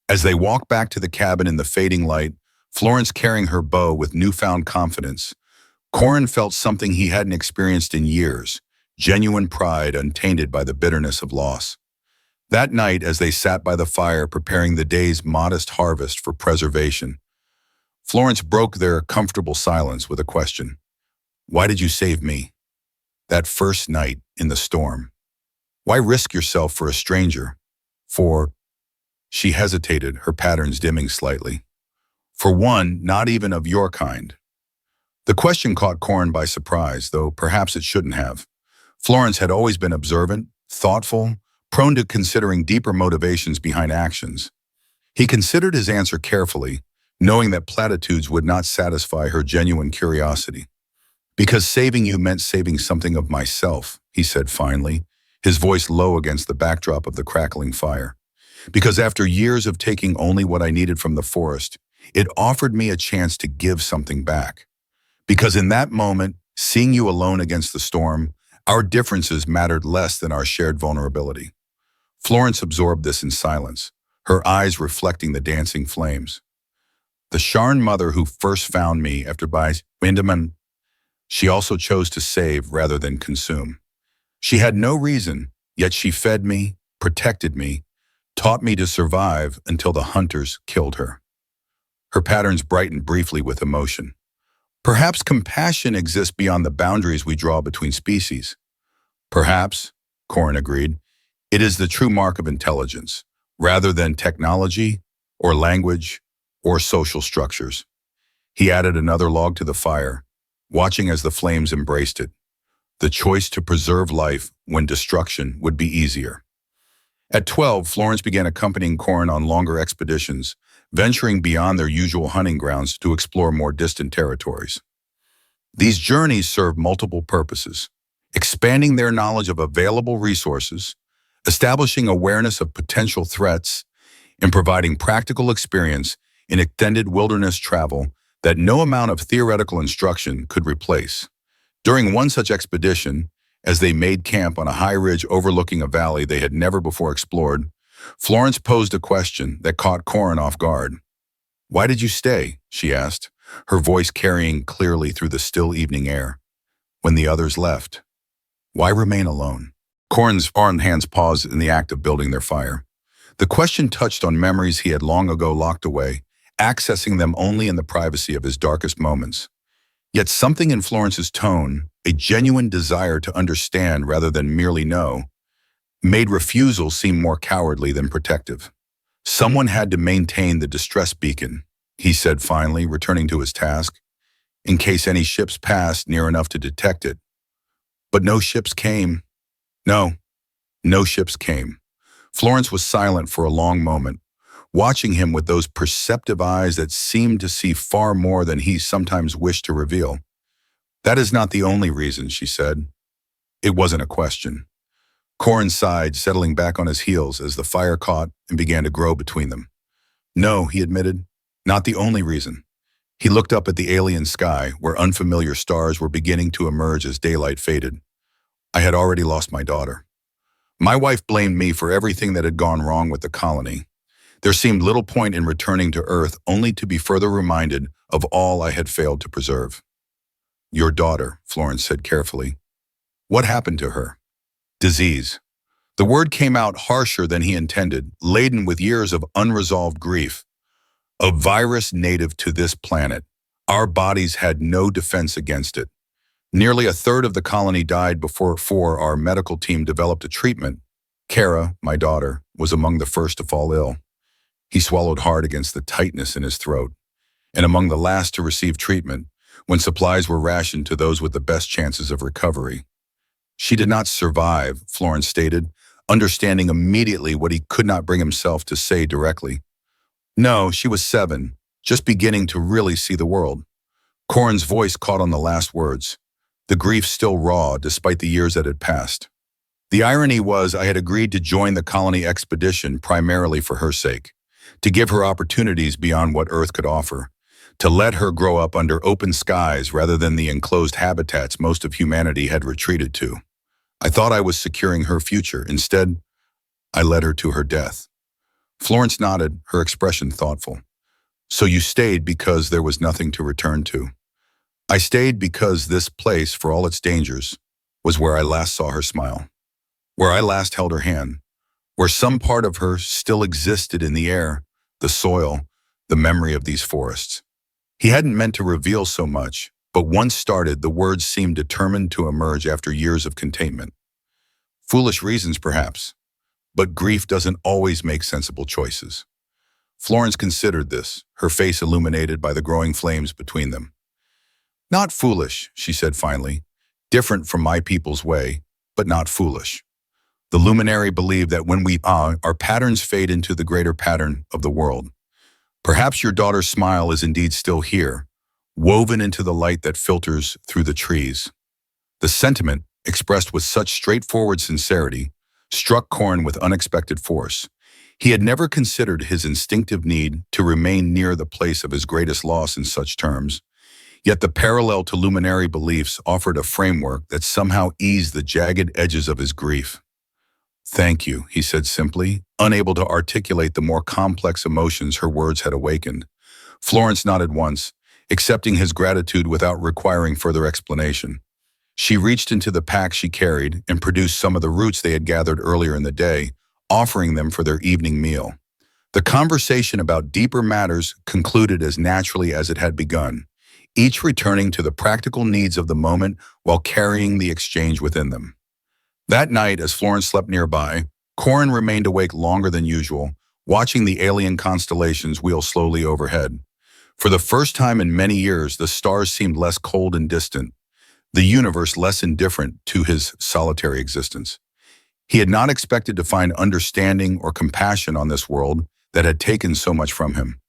As they walked back to the cabin in the fading light, Florence carrying her bow with newfound confidence, Corin felt something he hadn't experienced in years, genuine pride untainted by the bitterness of loss. That night, as they sat by the fire preparing the day's modest harvest for preservation, Florence broke their comfortable silence with a question. "Why did you save me? That first night in the storm. Why risk yourself for a stranger? For..." She hesitated, her patterns dimming slightly. "For one, not even of your kind." The question caught Corin by surprise, though perhaps it shouldn't have. Florence had always been observant, thoughtful, prone to considering deeper motivations behind actions. He considered his answer carefully, knowing that platitudes would not satisfy her genuine curiosity. "Because saving you meant saving something of myself," he said finally, his voice low against the backdrop of the crackling fire. "Because after years of taking only what I needed from the forest, it offered me a chance to give something back. Because in that moment, seeing you alone against the storm, our differences mattered less than our shared vulnerability." Florence absorbed this in silence, her eyes reflecting the dancing flames. "The Sharn mother who first found me after by Windeman, she also chose to save rather than consume. She had no reason, yet she fed me, protected me, taught me to survive until the hunters killed her." Her patterns brightened briefly with emotion. "Perhaps compassion exists beyond the boundaries we draw between species." "Perhaps," Corin agreed, "it is the true mark of intelligence, rather than technology or language or social structures." He added another log to the fire, watching as the flames embraced it. The choice to preserve life when destruction would be easier. At 12, Florence began accompanying Corin on longer expeditions, venturing beyond their usual hunting grounds to explore more distant territories. These journeys served multiple purposes: expanding their knowledge of available resources, establishing awareness of potential threats, and providing practical experience in extended wilderness travel that no amount of theoretical instruction could replace. During one such expedition, as they made camp on a high ridge overlooking a valley they had never before explored, Florence posed a question that caught Corin off guard. "Why did you stay?" she asked, her voice carrying clearly through the still evening air. "When the others left, why remain alone?" Corin's armed hands paused in the act of building their fire. The question touched on memories he had long ago locked away, accessing them only in the privacy of his darkest moments. Yet something in Florence's tone, a genuine desire to understand rather than merely know, made refusal seem more cowardly than protective. "Someone had to maintain the distress beacon," he said finally, returning to his task, "in case any ships passed near enough to detect it. But no ships came. No, no ships came." Florence was silent for a long moment, watching him with those perceptive eyes that seemed to see far more than he sometimes wished to reveal. "That is not the only reason," she said. It wasn't a question. Corin sighed, settling back on his heels as the fire caught and began to grow between them. "No," he admitted, "not the only reason." He looked up at the alien sky, where unfamiliar stars were beginning to emerge as daylight faded. "I had already lost my daughter. My wife blamed me for everything that had gone wrong with the colony. There seemed little point in returning to Earth only to be further reminded of all I had failed to preserve." "Your daughter," Florence said carefully. "What happened to her?" "Disease." The word came out harsher than he intended, laden with years of unresolved grief. "A virus native to this planet. Our bodies had no defense against it. Nearly a third of the colony died before our medical team developed a treatment. Kara, my daughter, was among the first to fall ill." He swallowed hard against the tightness in his throat. "And among the last to receive treatment, when supplies were rationed to those with the best chances of recovery." "She did not survive," Florence stated, understanding immediately what he could not bring himself to say directly. "No, she was 7, just beginning to really see the world." Corin's voice caught on the last words, the grief still raw despite the years that had passed. "The irony was I had agreed to join the colony expedition primarily for her sake, to give her opportunities beyond what Earth could offer, to let her grow up under open skies rather than the enclosed habitats most of humanity had retreated to. I thought I was securing her future. Instead, I led her to her death." Florence nodded, her expression thoughtful. "So you stayed because there was nothing to return to?" "I stayed because this place, for all its dangers, was where I last saw her smile, where I last held her hand, where some part of her still existed in the air, the soil, the memory of these forests." He hadn't meant to reveal so much, but once started, the words seemed determined to emerge after years of containment. Foolish reasons, perhaps, but grief doesn't always make sensible choices. Florence considered this, her face illuminated by the growing flames between them. "Not foolish," she said finally. "Different from my people's way, but not foolish. The Luminari believe that when our patterns fade into the greater pattern of the world. Perhaps your daughter's smile is indeed still here, woven into the light that filters through the trees." The sentiment, expressed with such straightforward sincerity, struck Corin with unexpected force. He had never considered his instinctive need to remain near the place of his greatest loss in such terms. Yet the parallel to Luminari beliefs offered a framework that somehow eased the jagged edges of his grief. "Thank you," he said simply, unable to articulate the more complex emotions her words had awakened. Florence nodded once, accepting his gratitude without requiring further explanation. She reached into the pack she carried and produced some of the roots they had gathered earlier in the day, offering them for their evening meal. The conversation about deeper matters concluded as naturally as it had begun, each returning to the practical needs of the moment while carrying the exchange within them. That night, as Florence slept nearby, Corin remained awake longer than usual, watching the alien constellations wheel slowly overhead. For the first time in many years, the stars seemed less cold and distant, the universe less indifferent to his solitary existence. He had not expected to find understanding or compassion on this world that had taken so much from him.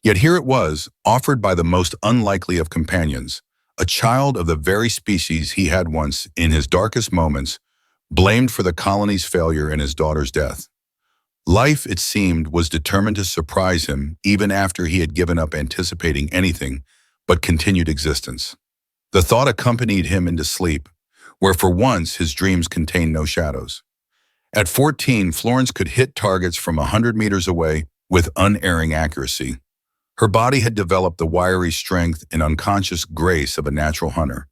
Yet here it was, offered by the most unlikely of companions, a child of the very species he had once, in his darkest moments, blamed for the colony's failure and his daughter's death. Life, it seemed, was determined to surprise him even after he had given up anticipating anything but continued existence. The thought accompanied him into sleep, where for once his dreams contained no shadows. At 14, Florence could hit targets from 100 meters away with unerring accuracy. Her body had developed the wiry strength and unconscious grace of a natural hunter.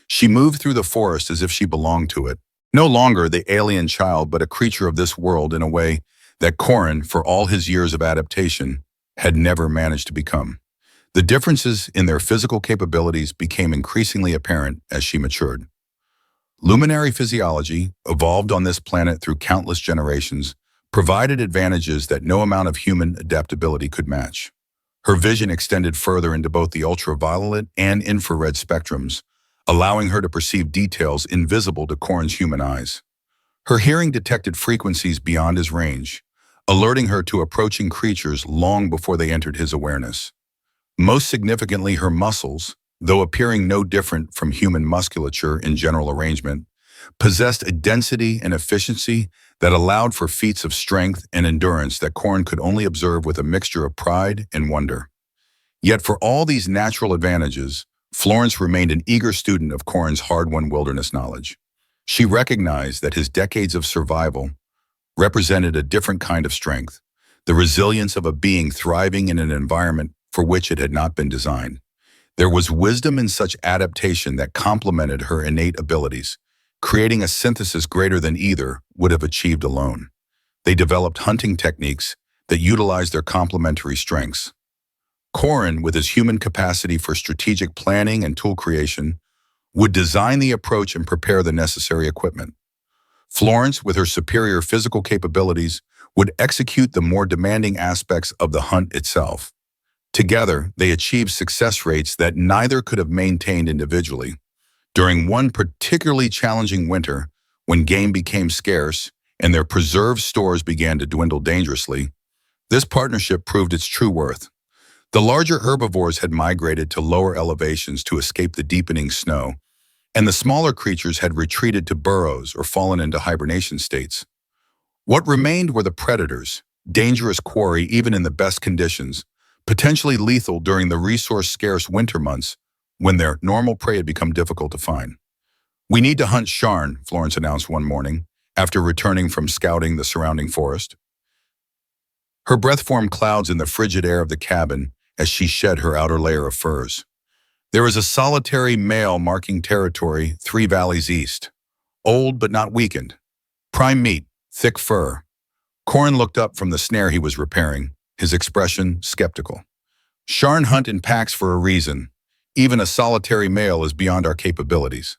She moved through the forest as if she belonged to it, no longer the alien child but a creature of this world in a way that Corin, for all his years of adaptation, had never managed to become. The differences in their physical capabilities became increasingly apparent as she matured. Luminari physiology, evolved on this planet through countless generations, provided advantages that no amount of human adaptability could match. Her vision extended further into both the ultraviolet and infrared spectrums, allowing her to perceive details invisible to Corin's human eyes. Her hearing detected frequencies beyond his range, alerting her to approaching creatures long before they entered his awareness. Most significantly, her muscles, though appearing no different from human musculature in general arrangement, possessed a density and efficiency that allowed for feats of strength and endurance that Corin could only observe with a mixture of pride and wonder. Yet for all these natural advantages, Florence remained an eager student of Corin's hard-won wilderness knowledge. She recognized that his decades of survival represented a different kind of strength, the resilience of a being thriving in an environment for which it had not been designed. There was wisdom in such adaptation that complemented her innate abilities, creating a synthesis greater than either would have achieved alone. They developed hunting techniques that utilized their complementary strengths. Corin, with his human capacity for strategic planning and tool creation, would design the approach and prepare the necessary equipment. Florence, with her superior physical capabilities, would execute the more demanding aspects of the hunt itself. Together, they achieved success rates that neither could have maintained individually. During one particularly challenging winter, when game became scarce and their preserved stores began to dwindle dangerously, this partnership proved its true worth. The larger herbivores had migrated to lower elevations to escape the deepening snow, and the smaller creatures had retreated to burrows or fallen into hibernation states. What remained were the predators, dangerous quarry even in the best conditions, potentially lethal during the resource-scarce winter months when their normal prey had become difficult to find. "We need to hunt Sharn," Florence announced one morning, after returning from scouting the surrounding forest. Her breath formed clouds in the frigid air of the cabin as she shed her outer layer of furs. There was a solitary male marking territory 3 valleys east, old but not weakened. Prime meat, thick fur. Corin looked up from the snare he was repairing, his expression skeptical. "Sharn hunt in packs for a reason. Even a solitary male is beyond our capabilities."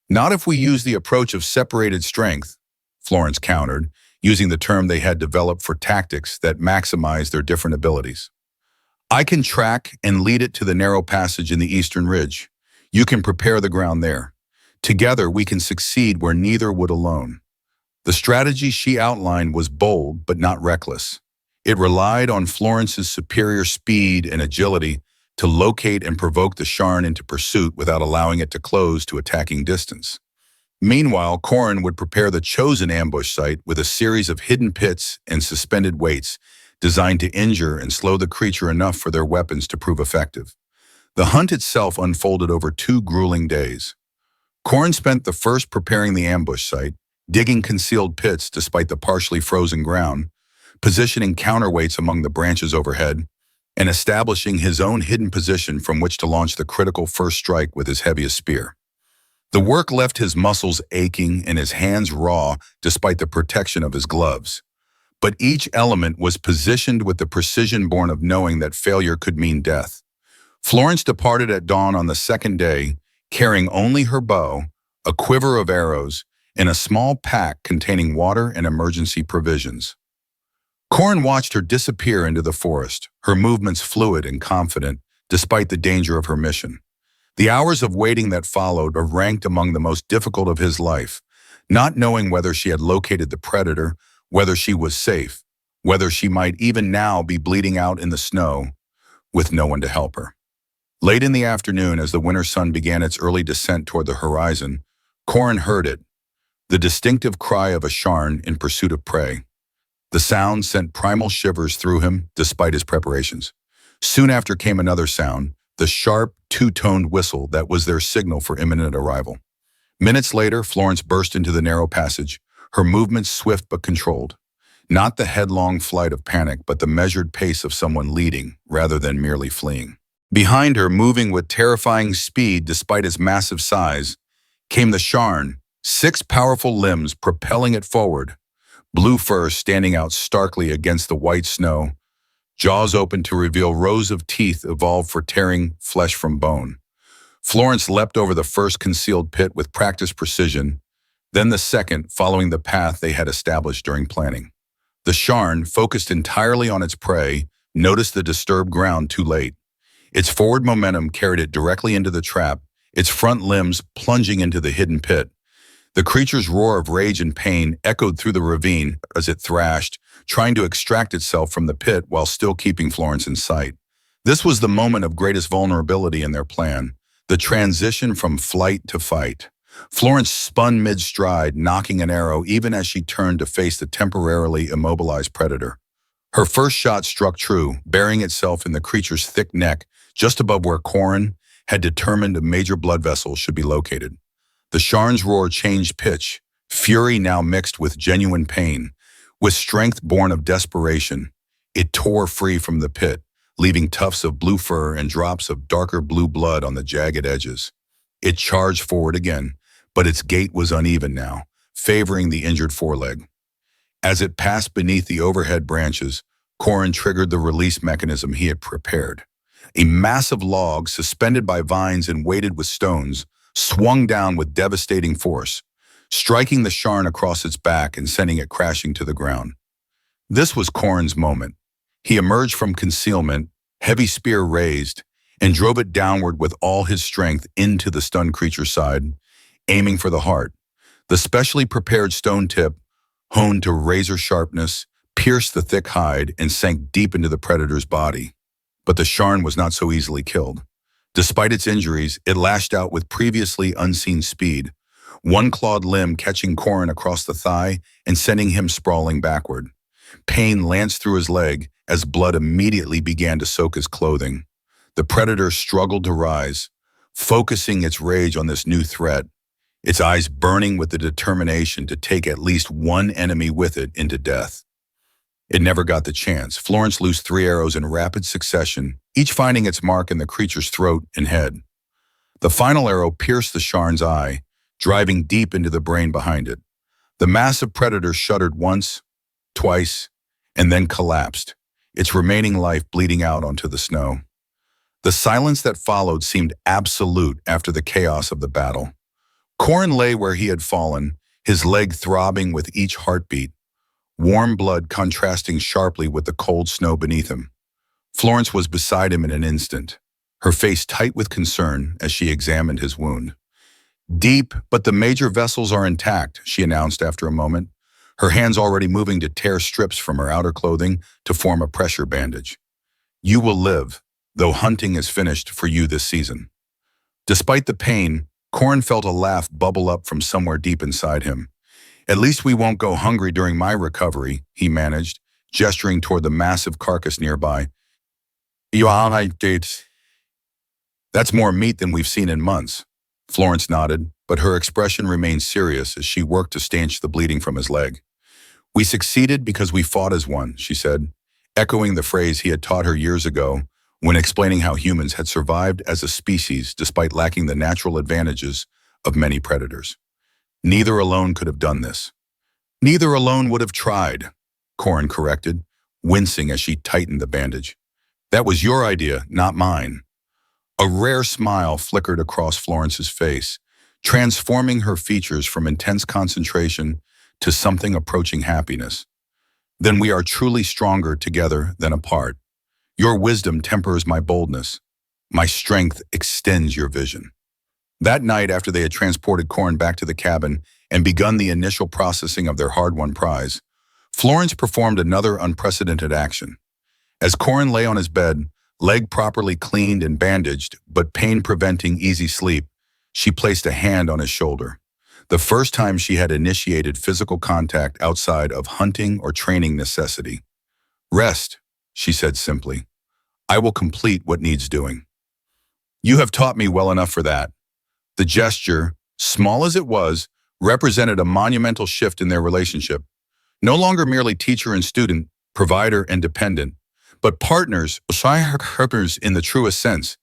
"Not if we use the approach of separated strength," Florence countered, using the term they had developed for tactics that maximize their different abilities. "I can track and lead it to the narrow passage in the eastern ridge. You can prepare the ground there. Together we can succeed where neither would alone." The strategy she outlined was bold but not reckless. It relied on Florence's superior speed and agility to locate and provoke the Sharn into pursuit without allowing it to close to attacking distance. Meanwhile, Corin would prepare the chosen ambush site with a series of hidden pits and suspended weights designed to injure and slow the creature enough for their weapons to prove effective. The hunt itself unfolded over 2 grueling days. Corin spent the first preparing the ambush site, digging concealed pits despite the partially frozen ground, positioning counterweights among the branches overhead, and establishing his own hidden position from which to launch the critical first strike with his heaviest spear. The work left his muscles aching and his hands raw despite the protection of his gloves. But each element was positioned with the precision born of knowing that failure could mean death. Florence departed at dawn on the second day, carrying only her bow, a quiver of arrows, and a small pack containing water and emergency provisions. Corin watched her disappear into the forest, her movements fluid and confident, despite the danger of her mission. The hours of waiting that followed are ranked among the most difficult of his life, not knowing whether she had located the predator, whether she was safe, whether she might even now be bleeding out in the snow, with no one to help her. Late in the afternoon, as the winter sun began its early descent toward the horizon, Corin heard it, the distinctive cry of a Sharn in pursuit of prey. The sound sent primal shivers through him, despite his preparations. Soon after came another sound, the sharp, 2-toned whistle that was their signal for imminent arrival. Minutes later, Florence burst into the narrow passage, her movements swift but controlled. Not the headlong flight of panic, but the measured pace of someone leading, rather than merely fleeing. Behind her, moving with terrifying speed despite its massive size, came the Sharn, six powerful limbs propelling it forward, blue fur standing out starkly against the white snow, jaws open to reveal rows of teeth evolved for tearing flesh from bone. Florence leapt over the first concealed pit with practiced precision, then the second, following the path they had established during planning. The Sharn, focused entirely on its prey, noticed the disturbed ground too late. Its forward momentum carried it directly into the trap, its front limbs plunging into the hidden pit. The creature's roar of rage and pain echoed through the ravine as it thrashed, trying to extract itself from the pit while still keeping Florence in sight. This was the moment of greatest vulnerability in their plan, the transition from flight to fight. Florence spun mid-stride, knocking an arrow even as she turned to face the temporarily immobilized predator. Her first shot struck true, burying itself in the creature's thick neck, just above where Corin had determined a major blood vessel should be located. The Sharn's roar changed pitch, fury now mixed with genuine pain. With strength born of desperation, it tore free from the pit, leaving tufts of blue fur and drops of darker blue blood on the jagged edges. It charged forward again, but its gait was uneven now, favoring the injured foreleg. As it passed beneath the overhead branches, Corin triggered the release mechanism he had prepared. A massive log, suspended by vines and weighted with stones, swung down with devastating force, striking the Sharn across its back and sending it crashing to the ground. This was Corin's moment. He emerged from concealment, heavy spear raised, and drove it downward with all his strength into the stunned creature's side, aiming for the heart. The specially prepared stone tip, honed to razor sharpness, pierced the thick hide and sank deep into the predator's body. But the Sharn was not so easily killed. Despite its injuries, it lashed out with previously unseen speed, one clawed limb catching Corin across the thigh and sending him sprawling backward. Pain lanced through his leg as blood immediately began to soak his clothing. The predator struggled to rise, focusing its rage on this new threat, its eyes burning with the determination to take at least one enemy with it into death. It never got the chance. Florence loosed 3 arrows in rapid succession, each finding its mark in the creature's throat and head. The final arrow pierced the Sharn's eye, driving deep into the brain behind it. The massive predator shuddered once, twice, and then collapsed, its remaining life bleeding out onto the snow. The silence that followed seemed absolute after the chaos of the battle. Corin lay where he had fallen, his leg throbbing with each heartbeat, warm blood contrasting sharply with the cold snow beneath him. Florence was beside him in an instant, her face tight with concern as she examined his wound. "Deep, but the major vessels are intact," she announced after a moment, her hands already moving to tear strips from her outer clothing to form a pressure bandage. "You will live, though hunting is finished for you this season." Despite the pain, Corin felt a laugh bubble up from somewhere deep inside him. "At least we won't go hungry during my recovery," he managed, gesturing toward the massive carcass nearby. "You all right, dudes?" "That's more meat than we've seen in months." Florence nodded, but her expression remained serious as she worked to stanch the bleeding from his leg. "We succeeded because we fought as one," she said, echoing the phrase he had taught her years ago when explaining how humans had survived as a species despite lacking the natural advantages of many predators. "Neither alone could have done this." "Neither alone would have tried," Corin corrected, wincing as she tightened the bandage. "That was your idea, not mine." A rare smile flickered across Florence's face, transforming her features from intense concentration to something approaching happiness. "Then we are truly stronger together than apart. Your wisdom tempers my boldness. My strength extends your vision." That night, after they had transported Corin back to the cabin and begun the initial processing of their hard-won prize, Florence performed another unprecedented action. As Corin lay on his bed, leg properly cleaned and bandaged, but pain-preventing easy sleep, she placed a hand on his shoulder. The first time she had initiated physical contact outside of hunting or training necessity. "Rest," she said simply. "I will complete what needs doing." "You have taught me well enough for that." The gesture, small as it was, represented a monumental shift in their relationship. No longer merely teacher and student, provider and dependent, but partners, partners in the truest sense,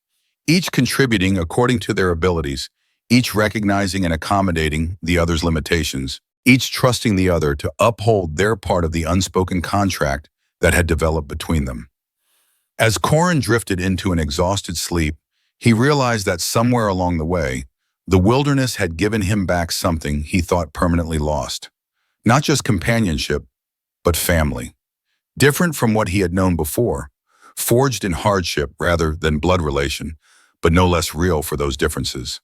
each contributing according to their abilities, each recognizing and accommodating the other's limitations, each trusting the other to uphold their part of the unspoken contract that had developed between them. As Corin drifted into an exhausted sleep, he realized that somewhere along the way, the wilderness had given him back something he thought permanently lost. Not just companionship, but family. Different from what he had known before, forged in hardship rather than blood relation, but no less real for those differences.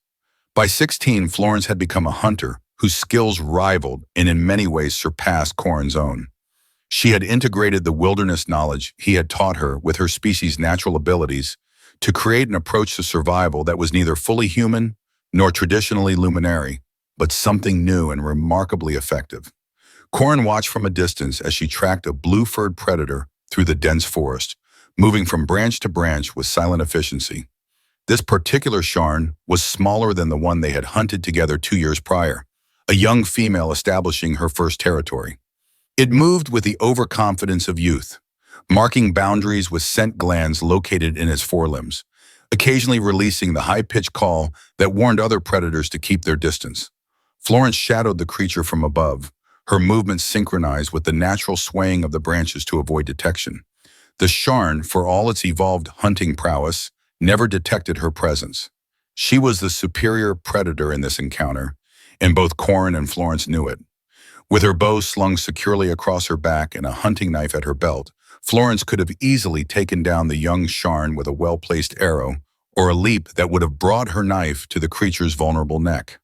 By 16, Florence had become a hunter whose skills rivaled and in many ways surpassed Corin's own. She had integrated the wilderness knowledge he had taught her with her species' natural abilities to create an approach to survival that was neither fully human nor traditionally luminary, but something new and remarkably effective. Corin watched from a distance as she tracked a blue-furred predator through the dense forest, moving from branch to branch with silent efficiency. This particular Sharn was smaller than the one they had hunted together 2 years prior, a young female establishing her first territory. It moved with the overconfidence of youth, marking boundaries with scent glands located in its forelimbs, occasionally releasing the high-pitched call that warned other predators to keep their distance. Florence shadowed the creature from above, her movements synchronized with the natural swaying of the branches to avoid detection. The Sharn, for all its evolved hunting prowess, never detected her presence. She was the superior predator in this encounter, and both Corin and Florence knew it. With her bow slung securely across her back and a hunting knife at her belt, Florence could have easily taken down the young Sharn with a well-placed arrow or a leap that would have brought her knife to the creature's vulnerable neck.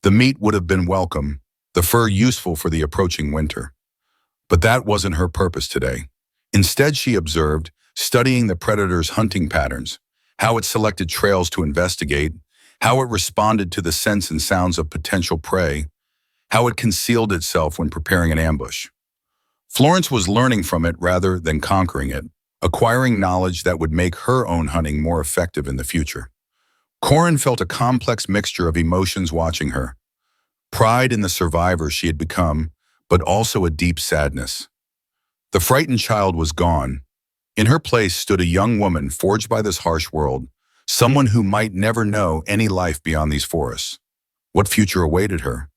The meat would have been welcome, the fur useful for the approaching winter. But that wasn't her purpose today. Instead, she observed, studying the predator's hunting patterns, how it selected trails to investigate, how it responded to the scents and sounds of potential prey, how it concealed itself when preparing an ambush. Florence was learning from it rather than conquering it, acquiring knowledge that would make her own hunting more effective in the future. Corin felt a complex mixture of emotions watching her. Pride in the survivor she had become, but also a deep sadness. The frightened child was gone. In her place stood a young woman forged by this harsh world, someone who might never know any life beyond these forests. What future awaited her?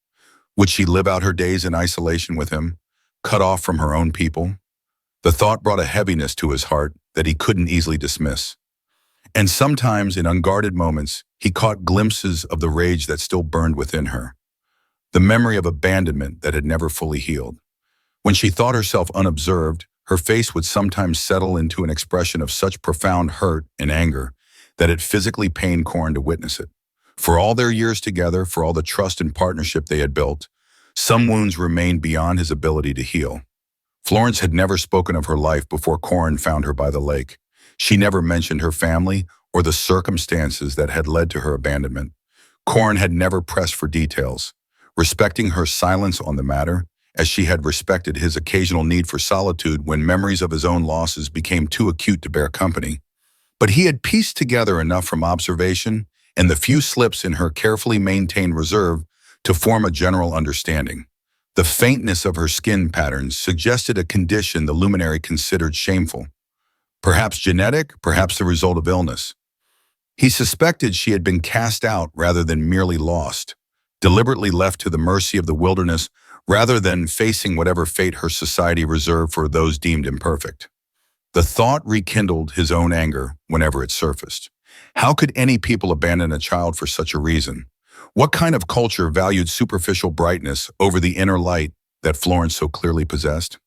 Would she live out her days in isolation with him, cut off from her own people? The thought brought a heaviness to his heart that he couldn't easily dismiss. And sometimes, in unguarded moments, he caught glimpses of the rage that still burned within her, the memory of abandonment that had never fully healed. When she thought herself unobserved, her face would sometimes settle into an expression of such profound hurt and anger that it physically pained Corin to witness it. For all their years together, for all the trust and partnership they had built, some wounds remained beyond his ability to heal. Florence had never spoken of her life before Corin found her by the lake. She never mentioned her family or the circumstances that had led to her abandonment. Corin had never pressed for details, respecting her silence on the matter, as she had respected his occasional need for solitude when memories of his own losses became too acute to bear company. But he had pieced together enough from observation and the few slips in her carefully maintained reserve to form a general understanding. The faintness of her skin patterns suggested a condition the Luminari considered shameful. Perhaps genetic, perhaps the result of illness. He suspected she had been cast out rather than merely lost, deliberately left to the mercy of the wilderness rather than facing whatever fate her society reserved for those deemed imperfect. The thought rekindled his own anger whenever it surfaced. How could any people abandon a child for such a reason? What kind of culture valued superficial brightness over the inner light that Florence so clearly possessed?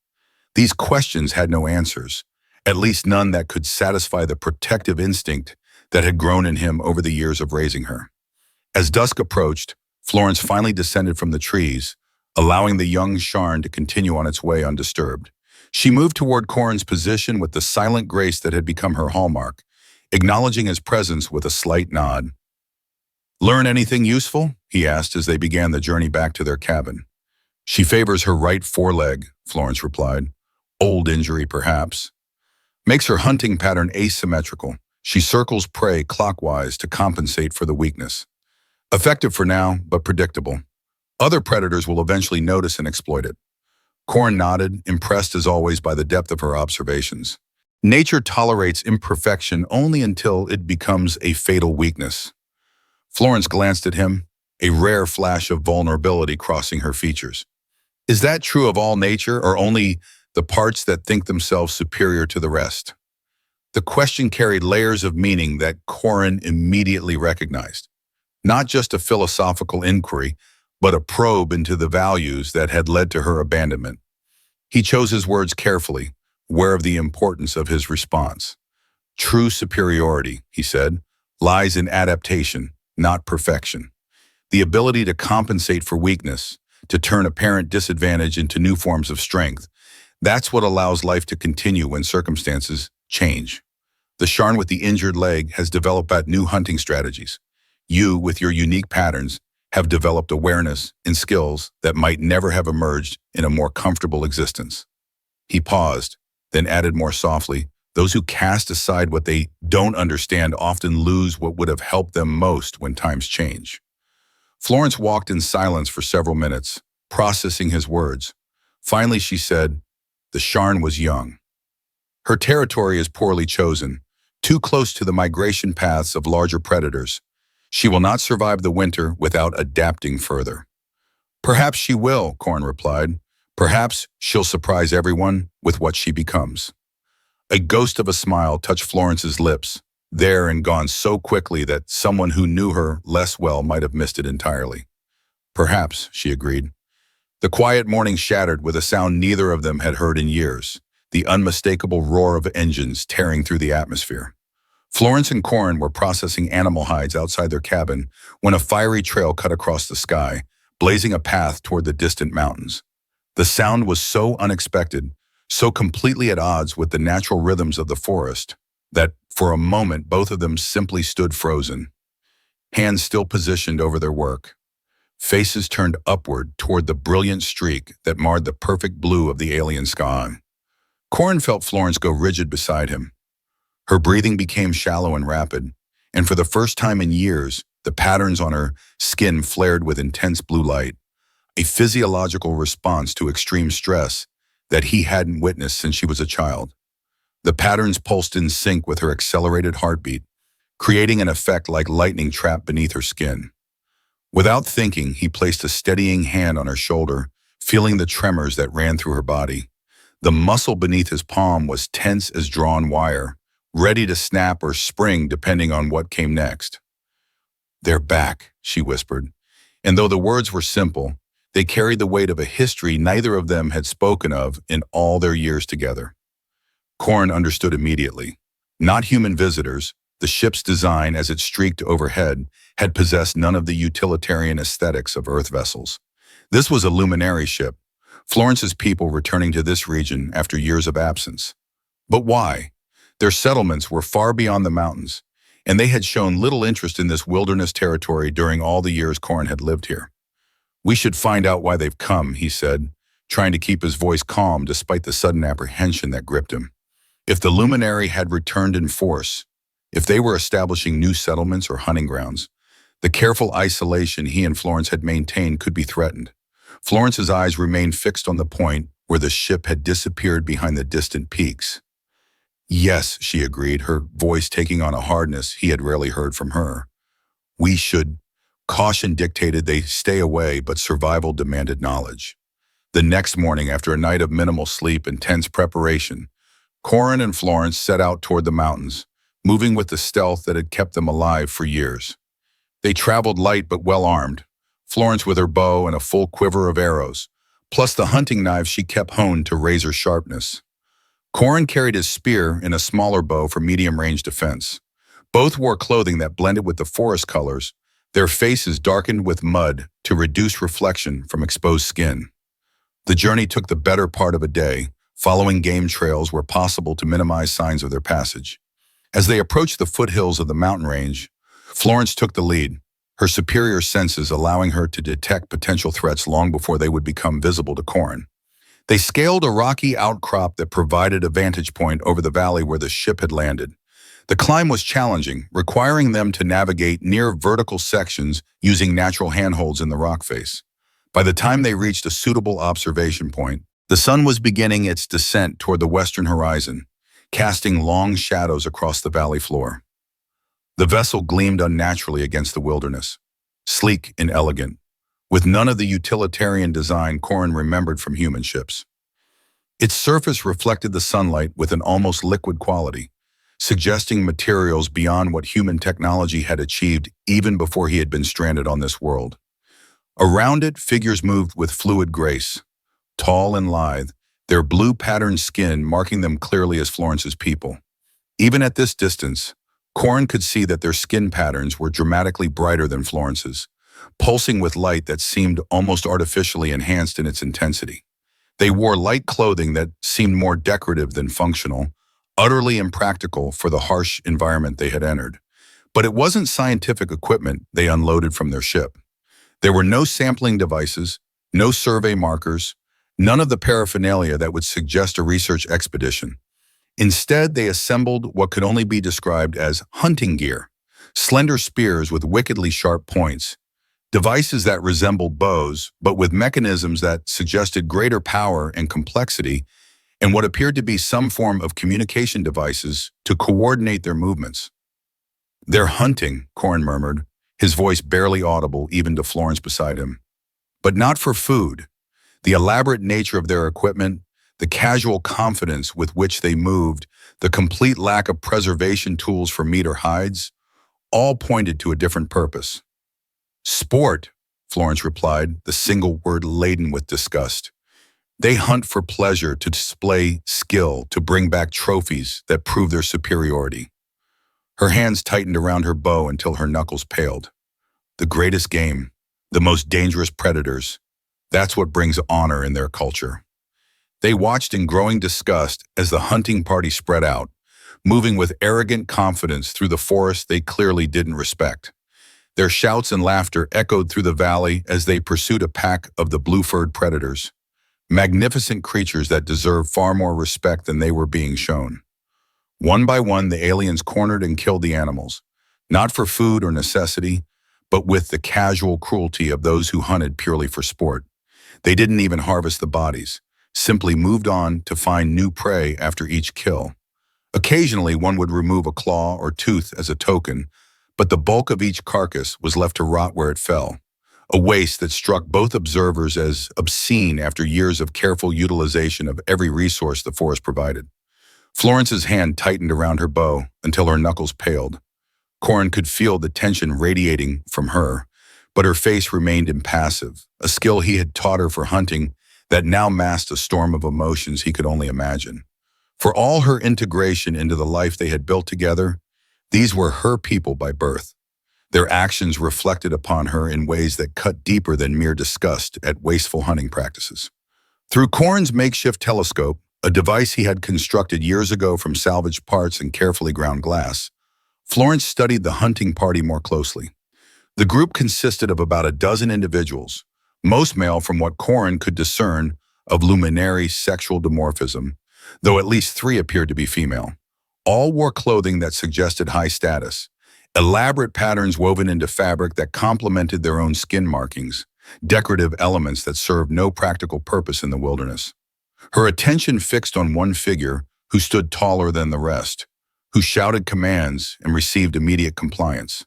These questions had no answers, at least none that could satisfy the protective instinct that had grown in him over the years of raising her. As dusk approached, Florence finally descended from the trees, allowing the young Sharn to continue on its way undisturbed. She moved toward Corin's position with the silent grace that had become her hallmark, acknowledging his presence with a slight nod. "Learn anything useful?" he asked as they began the journey back to their cabin. "She favors her right foreleg," Florence replied. "Old injury, perhaps. Makes her hunting pattern asymmetrical. She circles prey clockwise to compensate for the weakness." Effective for now, but predictable. Other predators will eventually notice and exploit it. Corin nodded, impressed as always by the depth of her observations. Nature tolerates imperfection only until it becomes a fatal weakness. Florence glanced at him, a rare flash of vulnerability crossing her features. Is that true of all nature, or only the parts that think themselves superior to the rest? The question carried layers of meaning that Corin immediately recognized. Not just a philosophical inquiry, but a probe into the values that had led to her abandonment. He chose his words carefully, aware of the importance of his response. True superiority, he said, lies in adaptation, not perfection. The ability to compensate for weakness, to turn apparent disadvantage into new forms of strength. That's what allows life to continue when circumstances change. The Sharn with the injured leg has developed new hunting strategies. You, with your unique patterns, have developed awareness and skills that might never have emerged in a more comfortable existence. He paused, then added more softly, those who cast aside what they don't understand often lose what would have helped them most when times change. Florence walked in silence for several minutes, processing his words. Finally, she said, the Sharn was young. Her territory is poorly chosen, too close to the migration paths of larger predators. She will not survive the winter without adapting further. Perhaps she will, Corin replied. Perhaps she'll surprise everyone with what she becomes. A ghost of a smile touched Florence's lips, there and gone so quickly that someone who knew her less well might have missed it entirely. Perhaps, she agreed. The quiet morning shattered with a sound neither of them had heard in years, the unmistakable roar of engines tearing through the atmosphere. Florence and Corin were processing animal hides outside their cabin when a fiery trail cut across the sky, blazing a path toward the distant mountains. The sound was so unexpected, so completely at odds with the natural rhythms of the forest, that for a moment both of them simply stood frozen, hands still positioned over their work, faces turned upward toward the brilliant streak that marred the perfect blue of the alien sky. Corin felt Florence go rigid beside him. Her breathing became shallow and rapid, and for the first time in years, the patterns on her skin flared with intense blue light, a physiological response to extreme stress that he hadn't witnessed since she was a child. The patterns pulsed in sync with her accelerated heartbeat, creating an effect like lightning trapped beneath her skin. Without thinking, he placed a steadying hand on her shoulder, feeling the tremors that ran through her body. The muscle beneath his palm was tense as drawn wire, ready to snap or spring depending on what came next. "They're back," she whispered, and though the words were simple, they carried the weight of a history neither of them had spoken of in all their years together. Corin understood immediately. Not human visitors, the ship's design as it streaked overhead had possessed none of the utilitarian aesthetics of Earth vessels. This was a Luminari ship, Florence's people returning to this region after years of absence. But why? Their settlements were far beyond the mountains, and they had shown little interest in this wilderness territory during all the years Corin had lived here. "We should find out why they've come," he said, trying to keep his voice calm despite the sudden apprehension that gripped him. If the Luminari had returned in force, if they were establishing new settlements or hunting grounds, the careful isolation he and Florence had maintained could be threatened. Florence's eyes remained fixed on the point where the ship had disappeared behind the distant peaks. "Yes," she agreed, her voice taking on a hardness he had rarely heard from her. "We should." Caution dictated they stay away, but survival demanded knowledge. The next morning, after a night of minimal sleep and tense preparation, Corin and Florence set out toward the mountains, moving with the stealth that had kept them alive for years. They traveled light but well armed, Florence with her bow and a full quiver of arrows, plus the hunting knives she kept honed to razor sharpness. Corin carried his spear and a smaller bow for medium-range defense. Both wore clothing that blended with the forest colors, their faces darkened with mud to reduce reflection from exposed skin. The journey took the better part of a day, following game trails where possible to minimize signs of their passage. As they approached the foothills of the mountain range, Florence took the lead, her superior senses allowing her to detect potential threats long before they would become visible to Corin. They scaled a rocky outcrop that provided a vantage point over the valley where the ship had landed. The climb was challenging, requiring them to navigate near vertical sections using natural handholds in the rock face. By the time they reached a suitable observation point, the sun was beginning its descent toward the western horizon, casting long shadows across the valley floor. The vessel gleamed unnaturally against the wilderness, sleek and elegant, with none of the utilitarian design Corin remembered from human ships. Its surface reflected the sunlight with an almost liquid quality, suggesting materials beyond what human technology had achieved even before he had been stranded on this world. Around it, figures moved with fluid grace, tall and lithe, their blue-patterned skin marking them clearly as Florence's people. Even at this distance, Corin could see that their skin patterns were dramatically brighter than Florence's, pulsing with light that seemed almost artificially enhanced in its intensity. They wore light clothing that seemed more decorative than functional, utterly impractical for the harsh environment they had entered. But it wasn't scientific equipment they unloaded from their ship. There were no sampling devices, no survey markers, none of the paraphernalia that would suggest a research expedition. Instead, they assembled what could only be described as hunting gear, slender spears with wickedly sharp points, devices that resembled bows, but with mechanisms that suggested greater power and complexity, and what appeared to be some form of communication devices to coordinate their movements. "They're hunting," Corin murmured, his voice barely audible even to Florence beside him. But not for food. The elaborate nature of their equipment, the casual confidence with which they moved, the complete lack of preservation tools for meat or hides, all pointed to a different purpose. "Sport," Florence replied, the single word laden with disgust. "They hunt for pleasure, to display skill, to bring back trophies that prove their superiority." Her hands tightened around her bow until her knuckles paled. The greatest game, the most dangerous predators, that's what brings honor in their culture. They watched in growing disgust as the hunting party spread out, moving with arrogant confidence through the forest they clearly didn't respect. Their shouts and laughter echoed through the valley as they pursued a pack of the blue-furred predators, magnificent creatures that deserved far more respect than they were being shown. One by one, the aliens cornered and killed the animals, not for food or necessity, but with the casual cruelty of those who hunted purely for sport. They didn't even harvest the bodies, simply moved on to find new prey after each kill. Occasionally, one would remove a claw or tooth as a token, but the bulk of each carcass was left to rot where it fell, a waste that struck both observers as obscene after years of careful utilization of every resource the forest provided. Florence's hand tightened around her bow until her knuckles paled. Corin could feel the tension radiating from her, but her face remained impassive, a skill he had taught her for hunting that now masked a storm of emotions he could only imagine. For all her integration into the life they had built together, these were her people by birth. Their actions reflected upon her in ways that cut deeper than mere disgust at wasteful hunting practices. Through Corin's makeshift telescope, a device he had constructed years ago from salvaged parts and carefully ground glass, Florence studied the hunting party more closely. The group consisted of about a dozen individuals, most male from what Corin could discern of Luminari sexual dimorphism, though at least 3 appeared to be female. All wore clothing that suggested high status, elaborate patterns woven into fabric that complemented their own skin markings, decorative elements that served no practical purpose in the wilderness. Her attention fixed on one figure who stood taller than the rest, who shouted commands and received immediate compliance.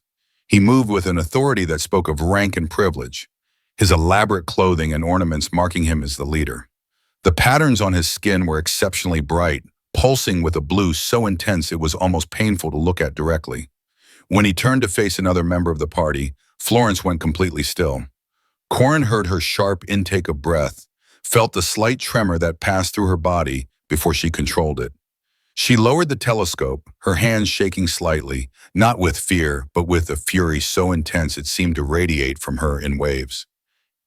He moved with an authority that spoke of rank and privilege, his elaborate clothing and ornaments marking him as the leader. The patterns on his skin were exceptionally bright, pulsing with a blue so intense it was almost painful to look at directly. When he turned to face another member of the party, Florence went completely still. Corin heard her sharp intake of breath, felt the slight tremor that passed through her body before she controlled it. She lowered the telescope, her hands shaking slightly, not with fear, but with a fury so intense it seemed to radiate from her in waves.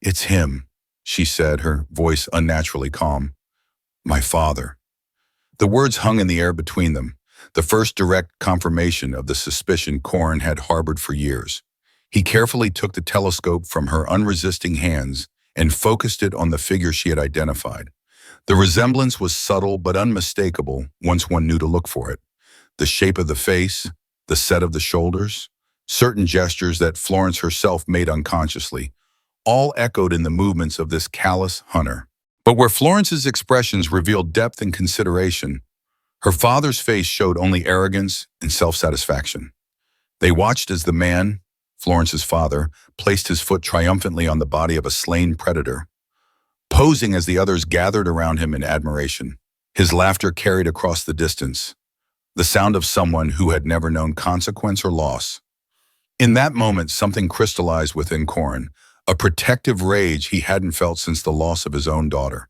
"It's him," she said, her voice unnaturally calm. "My father." The words hung in the air between them, the first direct confirmation of the suspicion Corin had harbored for years. He carefully took the telescope from her unresisting hands and focused it on the figure she had identified. The resemblance was subtle but unmistakable once one knew to look for it. the shape of the face, the set of the shoulders, certain gestures that Florence herself made unconsciously, all echoed in the movements of this callous hunter. But where Florence's expressions revealed depth and consideration, her father's face showed only arrogance and self-satisfaction. They watched as the man, Florence's father, placed his foot triumphantly on the body of a slain predator, posing as the others gathered around him in admiration. His laughter carried across the distance, the sound of someone who had never known consequence or loss. In that moment, something crystallized within Corin, a protective rage he hadn't felt since the loss of his own daughter.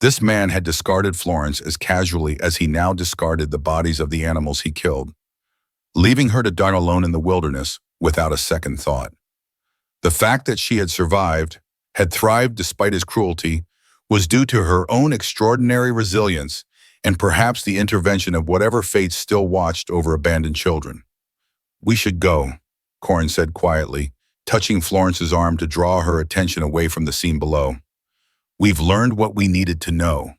This man had discarded Florence as casually as he now discarded the bodies of the animals he killed, leaving her to die alone in the wilderness without a second thought. The fact that she had survived, had thrived despite his cruelty, was due to her own extraordinary resilience and perhaps the intervention of whatever fate still watched over abandoned children. "We should go," Corin said quietly, touching Florence's arm to draw her attention away from the scene below. "We've learned what we needed to know."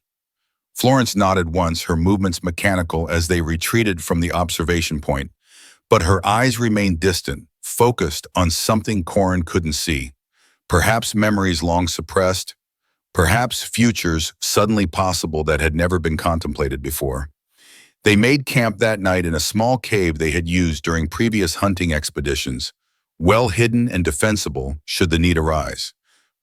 Florence nodded once, her movements mechanical as they retreated from the observation point, but her eyes remained distant, focused on something Corin couldn't see. Perhaps memories long suppressed, perhaps futures suddenly possible that had never been contemplated before. They made camp that night in a small cave they had used during previous hunting expeditions, well hidden and defensible should the need arise.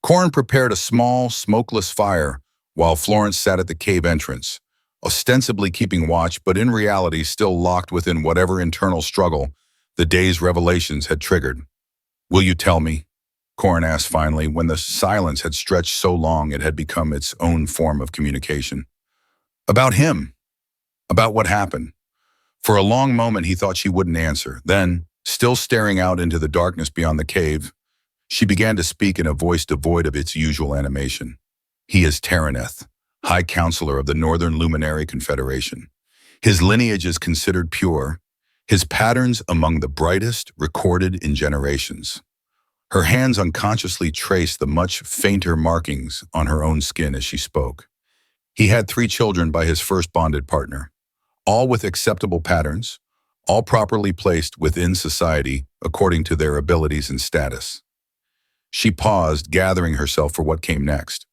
Corin prepared a small, smokeless fire while Florence sat at the cave entrance, ostensibly keeping watch but in reality still locked within whatever internal struggle the day's revelations had triggered. "Will you tell me?" Corin asked finally, when the silence had stretched so long it had become its own form of communication. "About him. About what happened." For a long moment he thought she wouldn't answer. Then, still staring out into the darkness beyond the cave, she began to speak in a voice devoid of its usual animation. "He is Taraneth, High Counselor of the Northern Luminari Confederation. His lineage is considered pure, his patterns among the brightest recorded in generations." Her hands unconsciously traced the much fainter markings on her own skin as she spoke. "He had 3 children by his first bonded partner, all with acceptable patterns, all properly placed within society according to their abilities and status." She paused, gathering herself for what came next.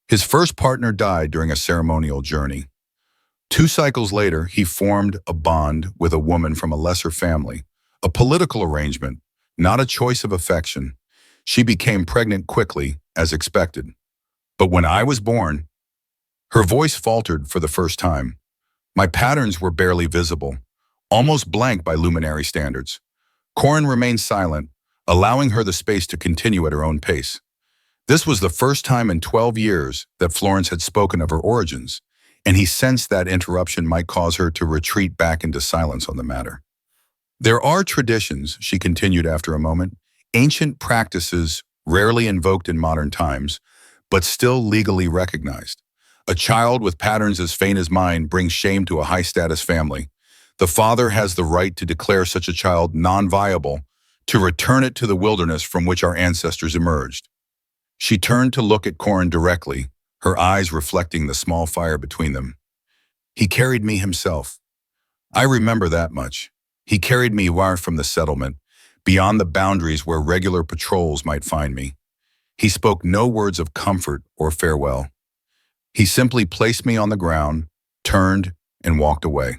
"His first partner died during a ceremonial journey. 2 cycles later, he formed a bond with a woman from a lesser family, a political arrangement, not a choice of affection. She became pregnant quickly, as expected. But when I was born," her voice faltered for the first time. "My patterns were barely visible, almost blank by Luminari standards." Corin remained silent, allowing her the space to continue at her own pace. This was the first time in 12 years that Florence had spoken of her origins, and he sensed that interruption might cause her to retreat back into silence on the matter. "There are traditions," she continued after a moment, "ancient practices rarely invoked in modern times, but still legally recognized. A child with patterns as faint as mine brings shame to a high-status family. The father has the right to declare such a child non-viable, to return it to the wilderness from which our ancestors emerged." She turned to look at Corin directly, her eyes reflecting the small fire between them. "He carried me himself. I remember that much. He carried me far from the settlement, beyond the boundaries where regular patrols might find me. He spoke no words of comfort or farewell. He simply placed me on the ground, turned, and walked away.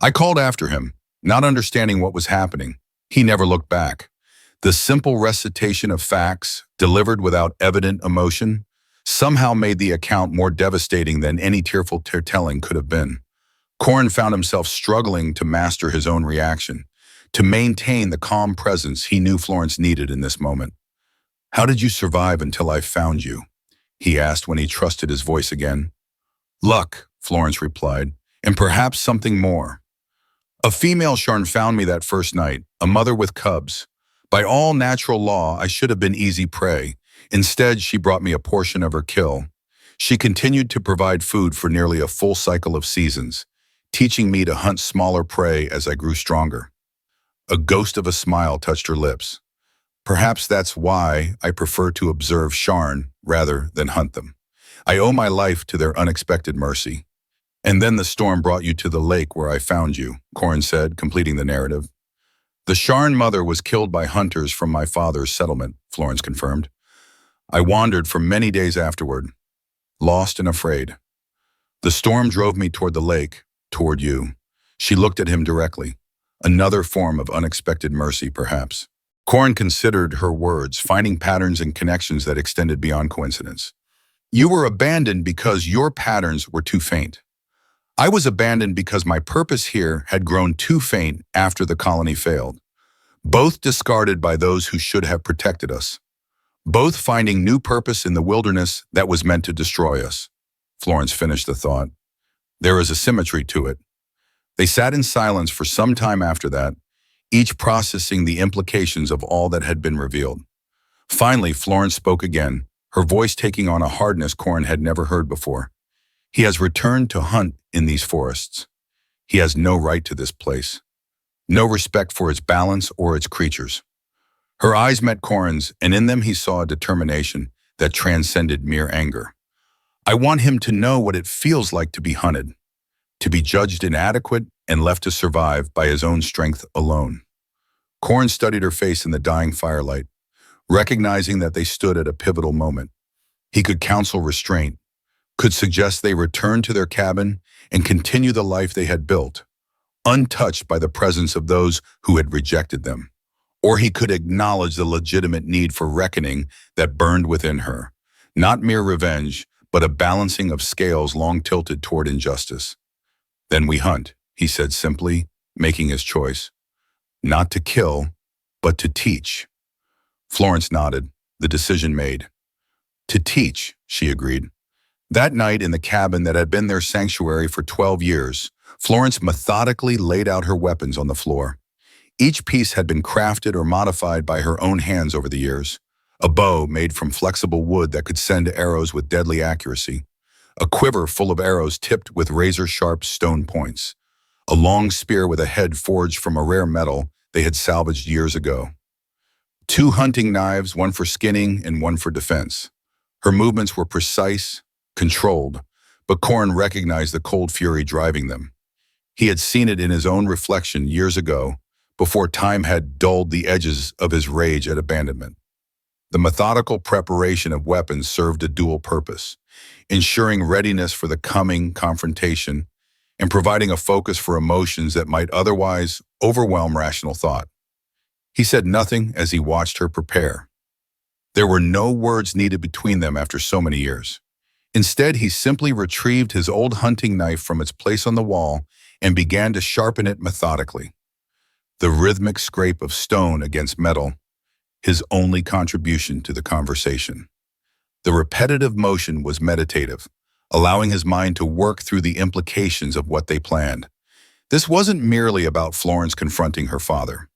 I called after him, not understanding what was happening. He never looked back. The simple recitation of facts, delivered without evident emotion, somehow made the account more devastating than any tearful telling could have been. Corin found himself struggling to master his own reaction, to maintain the calm presence he knew Florence needed in this moment. "How did you survive until I found you?" he asked when he trusted his voice again. "Luck," Florence replied, "and perhaps something more. A female sharn found me that first night, a mother with cubs. By all natural law, I should have been easy prey. Instead, she brought me a portion of her kill. She continued to provide food for nearly a full cycle of seasons, teaching me to hunt smaller prey as I grew stronger." A ghost of a smile touched her lips. "Perhaps that's why I prefer to observe sharn rather than hunt them. I owe my life to their unexpected mercy." And then the storm brought you to the lake where I found you, Corin said, completing the narrative. The Sharn mother was killed by hunters from my father's settlement, Florence confirmed. I wandered for many days afterward, lost and afraid. The storm drove me toward the lake, toward you. She looked at him directly. Another form of unexpected mercy, perhaps. Corin considered her words, finding patterns and connections that extended beyond coincidence. You were abandoned because your patterns were too faint. I was abandoned because my purpose here had grown too faint after the colony failed. Both discarded by those who should have protected us. Both finding new purpose in the wilderness that was meant to destroy us. Florence finished the thought. There is a symmetry to it. They sat in silence for some time after that, each processing the implications of all that had been revealed. Finally, Florence spoke again, her voice taking on a hardness Corin had never heard before. He has returned to hunt in these forests. He has no right to this place. No respect for its balance or its creatures. Her eyes met Corin's, and in them he saw a determination that transcended mere anger. I want him to know what it feels like to be hunted, to be judged inadequate and left to survive by his own strength alone. Corin studied her face in the dying firelight, recognizing that they stood at a pivotal moment. He could counsel restraint, could suggest they return to their cabin and continue the life they had built, untouched by the presence of those who had rejected them. Or he could acknowledge the legitimate need for reckoning that burned within her, not mere revenge, but a balancing of scales long tilted toward injustice. Then we hunt, he said simply, making his choice. Not to kill, but to teach. Florence nodded, the decision made. To teach, she agreed. That night in the cabin that had been their sanctuary for 12 years, Florence methodically laid out her weapons on the floor. Each piece had been crafted or modified by her own hands over the years. A bow made from flexible wood that could send arrows with deadly accuracy. A quiver full of arrows tipped with razor-sharp stone points. A long spear with a head forged from a rare metal they had salvaged years ago. 2 hunting knives, one for skinning and one for defense. Her movements were precise, controlled, but Corin recognized the cold fury driving them. He had seen it in his own reflection years ago, before time had dulled the edges of his rage at abandonment. The methodical preparation of weapons served a dual purpose, ensuring readiness for the coming confrontation and providing a focus for emotions that might otherwise overwhelm rational thought. He said nothing as he watched her prepare. There were no words needed between them after so many years. Instead, he simply retrieved his old hunting knife from its place on the wall and began to sharpen it methodically. The rhythmic scrape of stone against metal, his only contribution to the conversation. The repetitive motion was meditative, allowing his mind to work through the implications of what they planned. This wasn't merely about Florence confronting her father.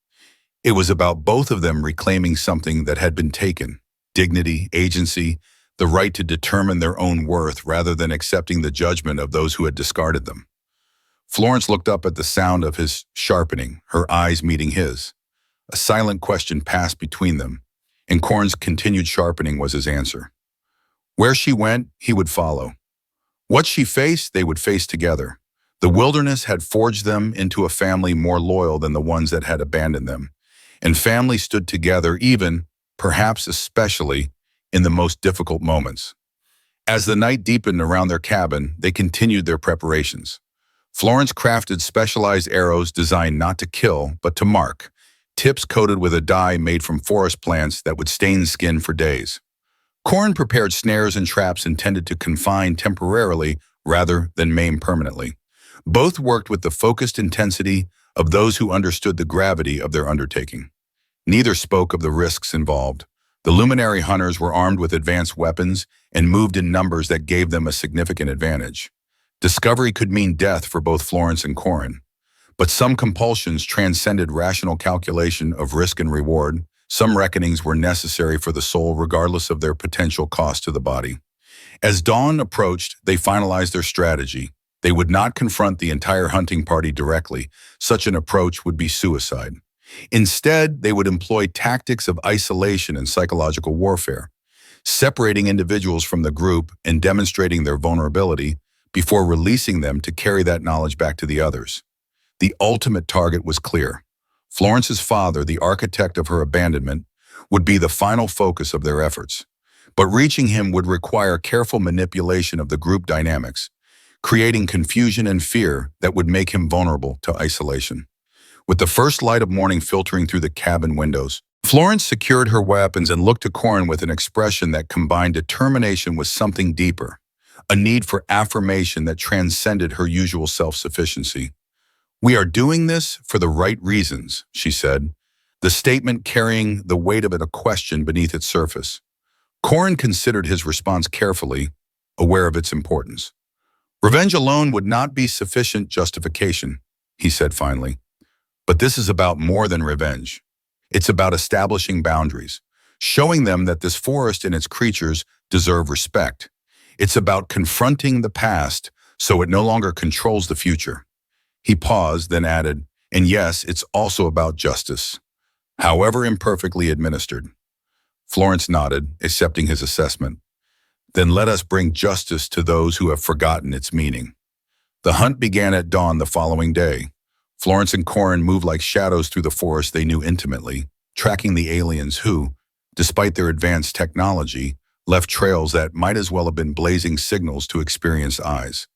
It was about both of them reclaiming something that had been taken: dignity, agency, the right to determine their own worth rather than accepting the judgment of those who had discarded them. Florence looked up at the sound of his sharpening, her eyes meeting his. A silent question passed between them, and Corin's continued sharpening was his answer. Where she went, he would follow. What she faced, they would face together. The wilderness had forged them into a family more loyal than the ones that had abandoned them, and family stood together even, perhaps especially, in the most difficult moments. As the night deepened around their cabin, they continued their preparations. Florence crafted specialized arrows designed not to kill, but to mark, tips coated with a dye made from forest plants that would stain skin for days. Corin prepared snares and traps intended to confine temporarily rather than maim permanently. Both worked with the focused intensity of those who understood the gravity of their undertaking. Neither spoke of the risks involved. The Luminari hunters were armed with advanced weapons and moved in numbers that gave them a significant advantage. Discovery could mean death for both Florence and Corin, but some compulsions transcended rational calculation of risk and reward. Some reckonings were necessary for the soul regardless of their potential cost to the body. As dawn approached, they finalized their strategy. They would not confront the entire hunting party directly. Such an approach would be suicide. Instead, they would employ tactics of isolation and psychological warfare, separating individuals from the group and demonstrating their vulnerability, before releasing them to carry that knowledge back to the others. The ultimate target was clear. Florence's father, the architect of her abandonment, would be the final focus of their efforts. But reaching him would require careful manipulation of the group dynamics, creating confusion and fear that would make him vulnerable to isolation. With the first light of morning filtering through the cabin windows, Florence secured her weapons and looked to Corin with an expression that combined determination with something deeper, a need for affirmation that transcended her usual self-sufficiency. "We are doing this for the right reasons," she said, the statement carrying the weight of a question beneath its surface. Corin considered his response carefully, aware of its importance. "Revenge alone would not be sufficient justification," he said finally. "But this is about more than revenge. It's about establishing boundaries, showing them that this forest and its creatures deserve respect. It's about confronting the past so it no longer controls the future." He paused, then added, "And yes, it's also about justice, however imperfectly administered." Florence nodded, accepting his assessment. "Then let us bring justice to those who have forgotten its meaning." The hunt began at dawn the following day. Florence and Corin moved like shadows through the forest they knew intimately, tracking the aliens who, despite their advanced technology, left trails that might as well have been blazing signals to experienced eyes.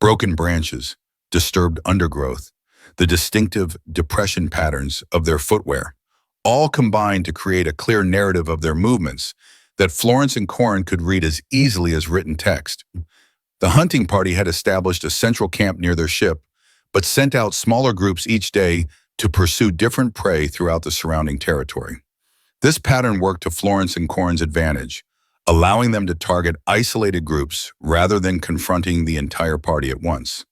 Broken branches, disturbed undergrowth, the distinctive depression patterns of their footwear, all combined to create a clear narrative of their movements that Florence and Corin could read as easily as written text. The hunting party had established a central camp near their ship, but sent out smaller groups each day to pursue different prey throughout the surrounding territory. This pattern worked to Florence and Corin's advantage, allowing them to target isolated groups rather than confronting the entire party at once.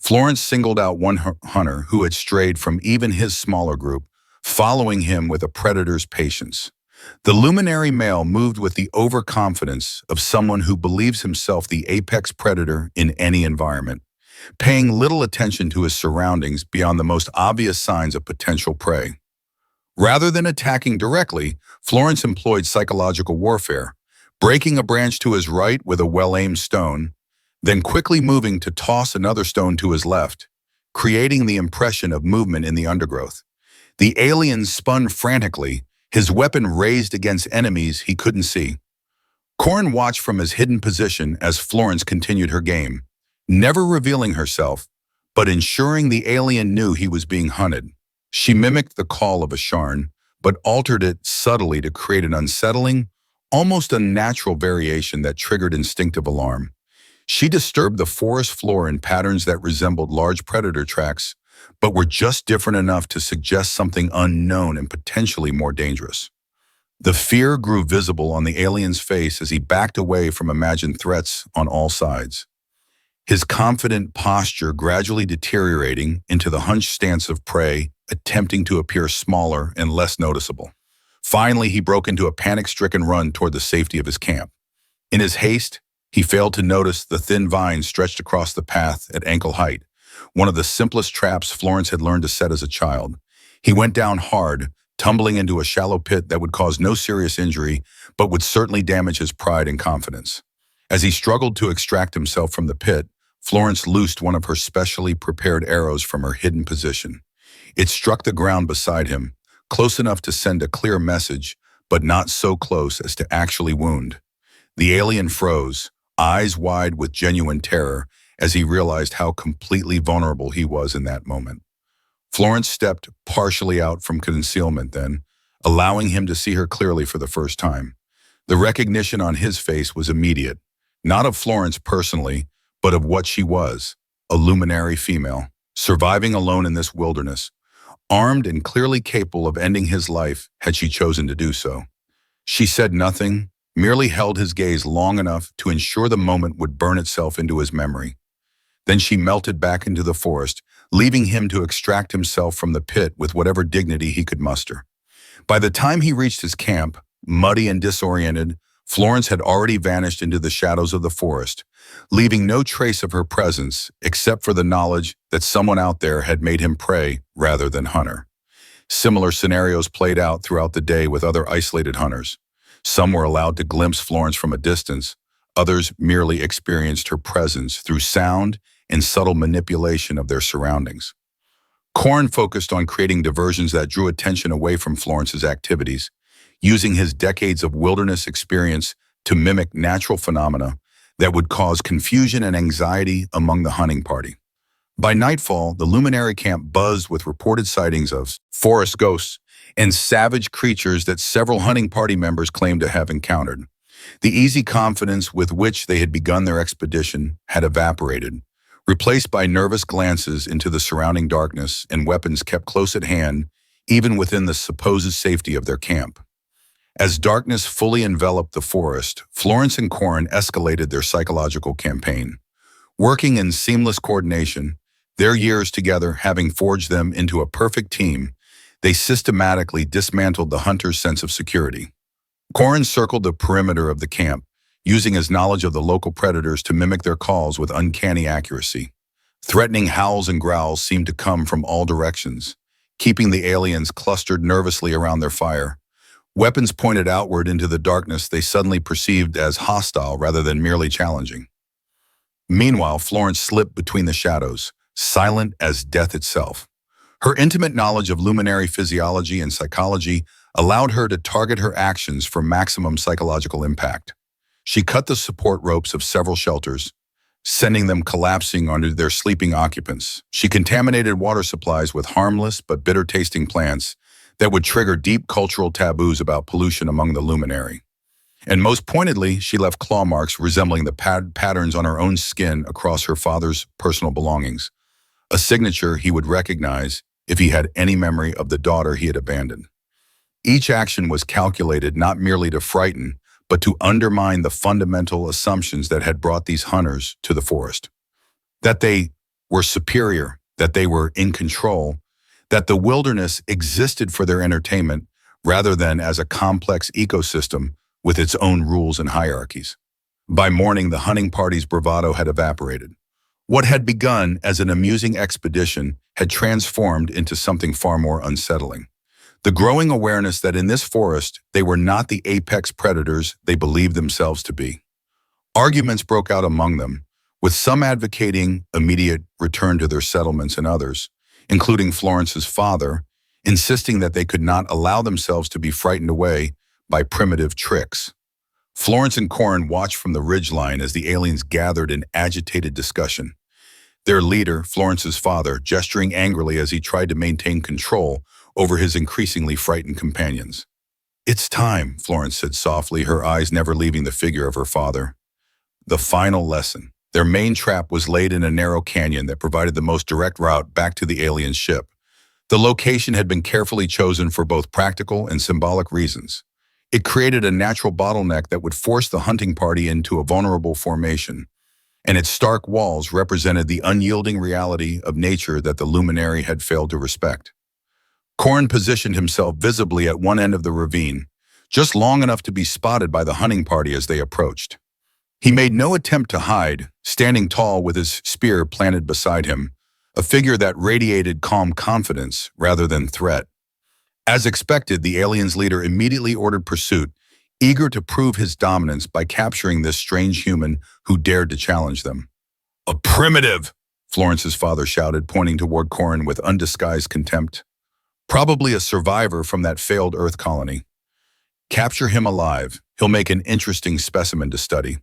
Florence singled out one hunter who had strayed from even his smaller group, following him with a predator's patience. The Luminari male moved with the overconfidence of someone who believes himself the apex predator in any environment, paying little attention to his surroundings beyond the most obvious signs of potential prey. Rather than attacking directly, Florence employed psychological warfare, breaking a branch to his right with a well-aimed stone, then quickly moving to toss another stone to his left, creating the impression of movement in the undergrowth. The alien spun frantically, his weapon raised against enemies he couldn't see. Corin watched from his hidden position as Florence continued her game, never revealing herself, but ensuring the alien knew he was being hunted. She mimicked the call of a sharn, but altered it subtly to create an unsettling, almost unnatural variation that triggered instinctive alarm. She disturbed the forest floor in patterns that resembled large predator tracks, but were just different enough to suggest something unknown and potentially more dangerous. The fear grew visible on the alien's face as he backed away from imagined threats on all sides, his confident posture gradually deteriorating into the hunched stance of prey, attempting to appear smaller and less noticeable. Finally, he broke into a panic-stricken run toward the safety of his camp. In his haste, he failed to notice the thin vines stretched across the path at ankle height, one of the simplest traps Florence had learned to set as a child. He went down hard, tumbling into a shallow pit that would cause no serious injury, but would certainly damage his pride and confidence. As he struggled to extract himself from the pit, Florence loosed one of her specially prepared arrows from her hidden position. It struck the ground beside him, close enough to send a clear message, but not so close as to actually wound. The alien froze, eyes wide with genuine terror, as he realized how completely vulnerable he was in that moment. Florence stepped partially out from concealment then, allowing him to see her clearly for the first time. The recognition on his face was immediate, not of Florence personally, but of what she was, a Luminari female, surviving alone in this wilderness, armed and clearly capable of ending his life had she chosen to do so. She said nothing, merely held his gaze long enough to ensure the moment would burn itself into his memory. Then she melted back into the forest, leaving him to extract himself from the pit with whatever dignity he could muster. By the time he reached his camp, muddy and disoriented, Florence had already vanished into the shadows of the forest, leaving no trace of her presence except for the knowledge that someone out there had made him prey rather than hunter. Similar scenarios played out throughout the day with other isolated hunters. Some were allowed to glimpse Florence from a distance, Others merely experienced her presence through sound and subtle manipulation of their surroundings. Corin focused on creating diversions that drew attention away from Florence's activities, using his decades of wilderness experience to mimic natural phenomena that would cause confusion and anxiety among the hunting party. By nightfall, the Luminari camp buzzed with reported sightings of forest ghosts and savage creatures that several hunting party members claimed to have encountered. The easy confidence with which they had begun their expedition had evaporated, replaced by nervous glances into the surrounding darkness and weapons kept close at hand, even within the supposed safety of their camp. As darkness fully enveloped the forest, Florence and Corin escalated their psychological campaign. Working in seamless coordination, their years together having forged them into a perfect team, they systematically dismantled the hunter's sense of security. Corin circled the perimeter of the camp, using his knowledge of the local predators to mimic their calls with uncanny accuracy. Threatening howls and growls seemed to come from all directions, keeping the aliens clustered nervously around their fire. Weapons pointed outward into the darkness they suddenly perceived as hostile rather than merely challenging. Meanwhile, Florence slipped between the shadows, silent as death itself. Her intimate knowledge of Luminari physiology and psychology allowed her to target her actions for maximum psychological impact. She cut the support ropes of several shelters, sending them collapsing onto their sleeping occupants. She contaminated water supplies with harmless but bitter-tasting plants that would trigger deep cultural taboos about pollution among the Luminari. And most pointedly, she left claw marks resembling the patterns on her own skin across her father's personal belongings, a signature he would recognize if he had any memory of the daughter he had abandoned. Each action was calculated not merely to frighten, but to undermine the fundamental assumptions that had brought these hunters to the forest. That they were superior, that they were in control, that the wilderness existed for their entertainment rather than as a complex ecosystem with its own rules and hierarchies. By morning, the hunting party's bravado had evaporated. What had begun as an amusing expedition had transformed into something far more unsettling. The growing awareness that in this forest, they were not the apex predators they believed themselves to be. Arguments broke out among them, with some advocating immediate return to their settlements and others, including Florence's father, insisting that they could not allow themselves to be frightened away by primitive tricks. Florence and Corin watched from the ridgeline as the aliens gathered in agitated discussion. Their leader, Florence's father, gesturing angrily as he tried to maintain control over his increasingly frightened companions. "It's time," Florence said softly, her eyes never leaving the figure of her father. The final lesson. Their main trap was laid in a narrow canyon that provided the most direct route back to the alien ship. The location had been carefully chosen for both practical and symbolic reasons. It created a natural bottleneck that would force the hunting party into a vulnerable formation, and its stark walls represented the unyielding reality of nature that the Luminari had failed to respect. Corin positioned himself visibly at one end of the ravine, just long enough to be spotted by the hunting party as they approached. He made no attempt to hide, standing tall with his spear planted beside him, a figure that radiated calm confidence rather than threat. As expected, the alien's leader immediately ordered pursuit, eager to prove his dominance by capturing this strange human who dared to challenge them. "A primitive!" Florence's father shouted, pointing toward Corin with undisguised contempt. "Probably a survivor from that failed Earth colony. Capture him alive. He'll make an interesting specimen to study."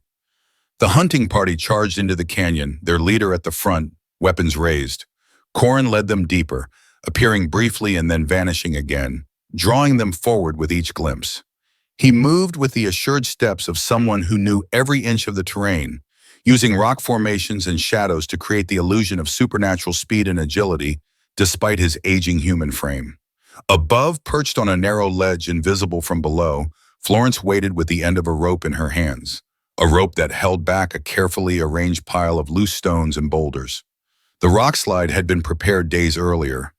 The hunting party charged into the canyon, their leader at the front, weapons raised. Corin led them deeper, appearing briefly and then vanishing again, drawing them forward with each glimpse. He moved with the assured steps of someone who knew every inch of the terrain, using rock formations and shadows to create the illusion of supernatural speed and agility despite his aging human frame. Above, perched on a narrow ledge invisible from below, Florence waited with the end of a rope in her hands, a rope that held back a carefully arranged pile of loose stones and boulders. The rock slide had been prepared days earlier,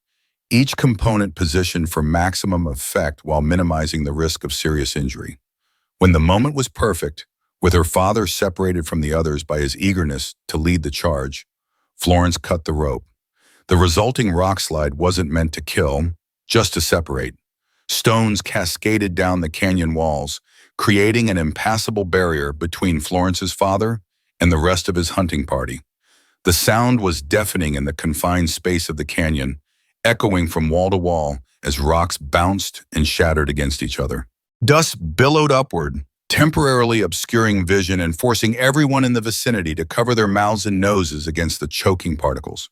each component positioned for maximum effect while minimizing the risk of serious injury. When the moment was perfect, with her father separated from the others by his eagerness to lead the charge, Florence cut the rope. The resulting rock slide wasn't meant to kill, just to separate. Stones cascaded down the canyon walls, creating an impassable barrier between Florence's father and the rest of his hunting party. The sound was deafening in the confined space of the canyon, echoing from wall to wall as rocks bounced and shattered against each other. Dust billowed upward, temporarily obscuring vision and forcing everyone in the vicinity to cover their mouths and noses against the choking particles.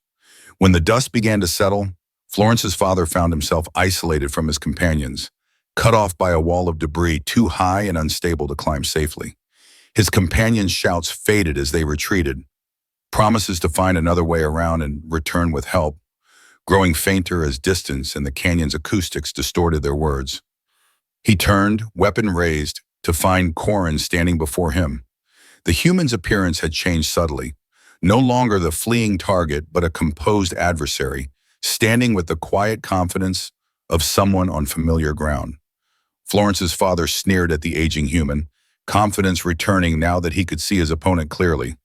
When the dust began to settle, Florence's father found himself isolated from his companions, cut off by a wall of debris too high and unstable to climb safely. His companions' shouts faded as they retreated, promises to find another way around and return with help, growing fainter as distance and the canyon's acoustics distorted their words. He turned, weapon raised, to find Corin standing before him. The human's appearance had changed subtly, no longer the fleeing target but a composed adversary, standing with the quiet confidence of someone on familiar ground. Florence's father sneered at the aging human, confidence returning now that he could see his opponent clearly.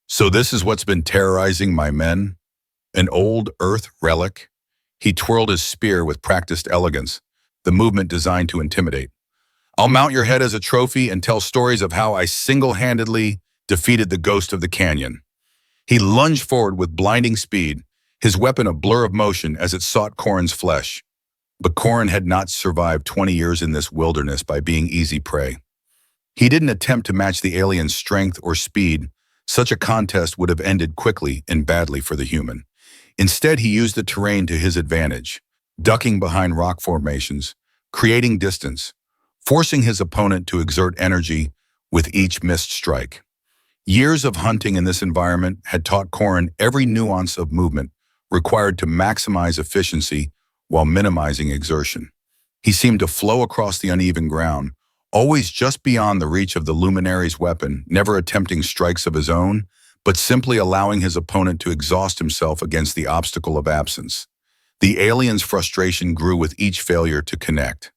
"So this is what's been terrorizing my men? An old earth relic?" He twirled his spear with practiced elegance, the movement designed to intimidate. "I'll mount your head as a trophy and tell stories of how I single-handedly defeated the ghost of the canyon." He lunged forward with blinding speed, his weapon a blur of motion as it sought Corin's flesh. But Corin had not survived 20 years in this wilderness by being easy prey. He didn't attempt to match the alien's strength or speed. Such a contest would have ended quickly and badly for the human. Instead, he used the terrain to his advantage, ducking behind rock formations, creating distance, forcing his opponent to exert energy with each missed strike. Years of hunting in this environment had taught Corin every nuance of movement required to maximize efficiency while minimizing exertion. He seemed to flow across the uneven ground, always just beyond the reach of the Luminari's weapon, never attempting strikes of his own, but simply allowing his opponent to exhaust himself against the obstacle of absence. The alien's frustration grew with each failure to connect.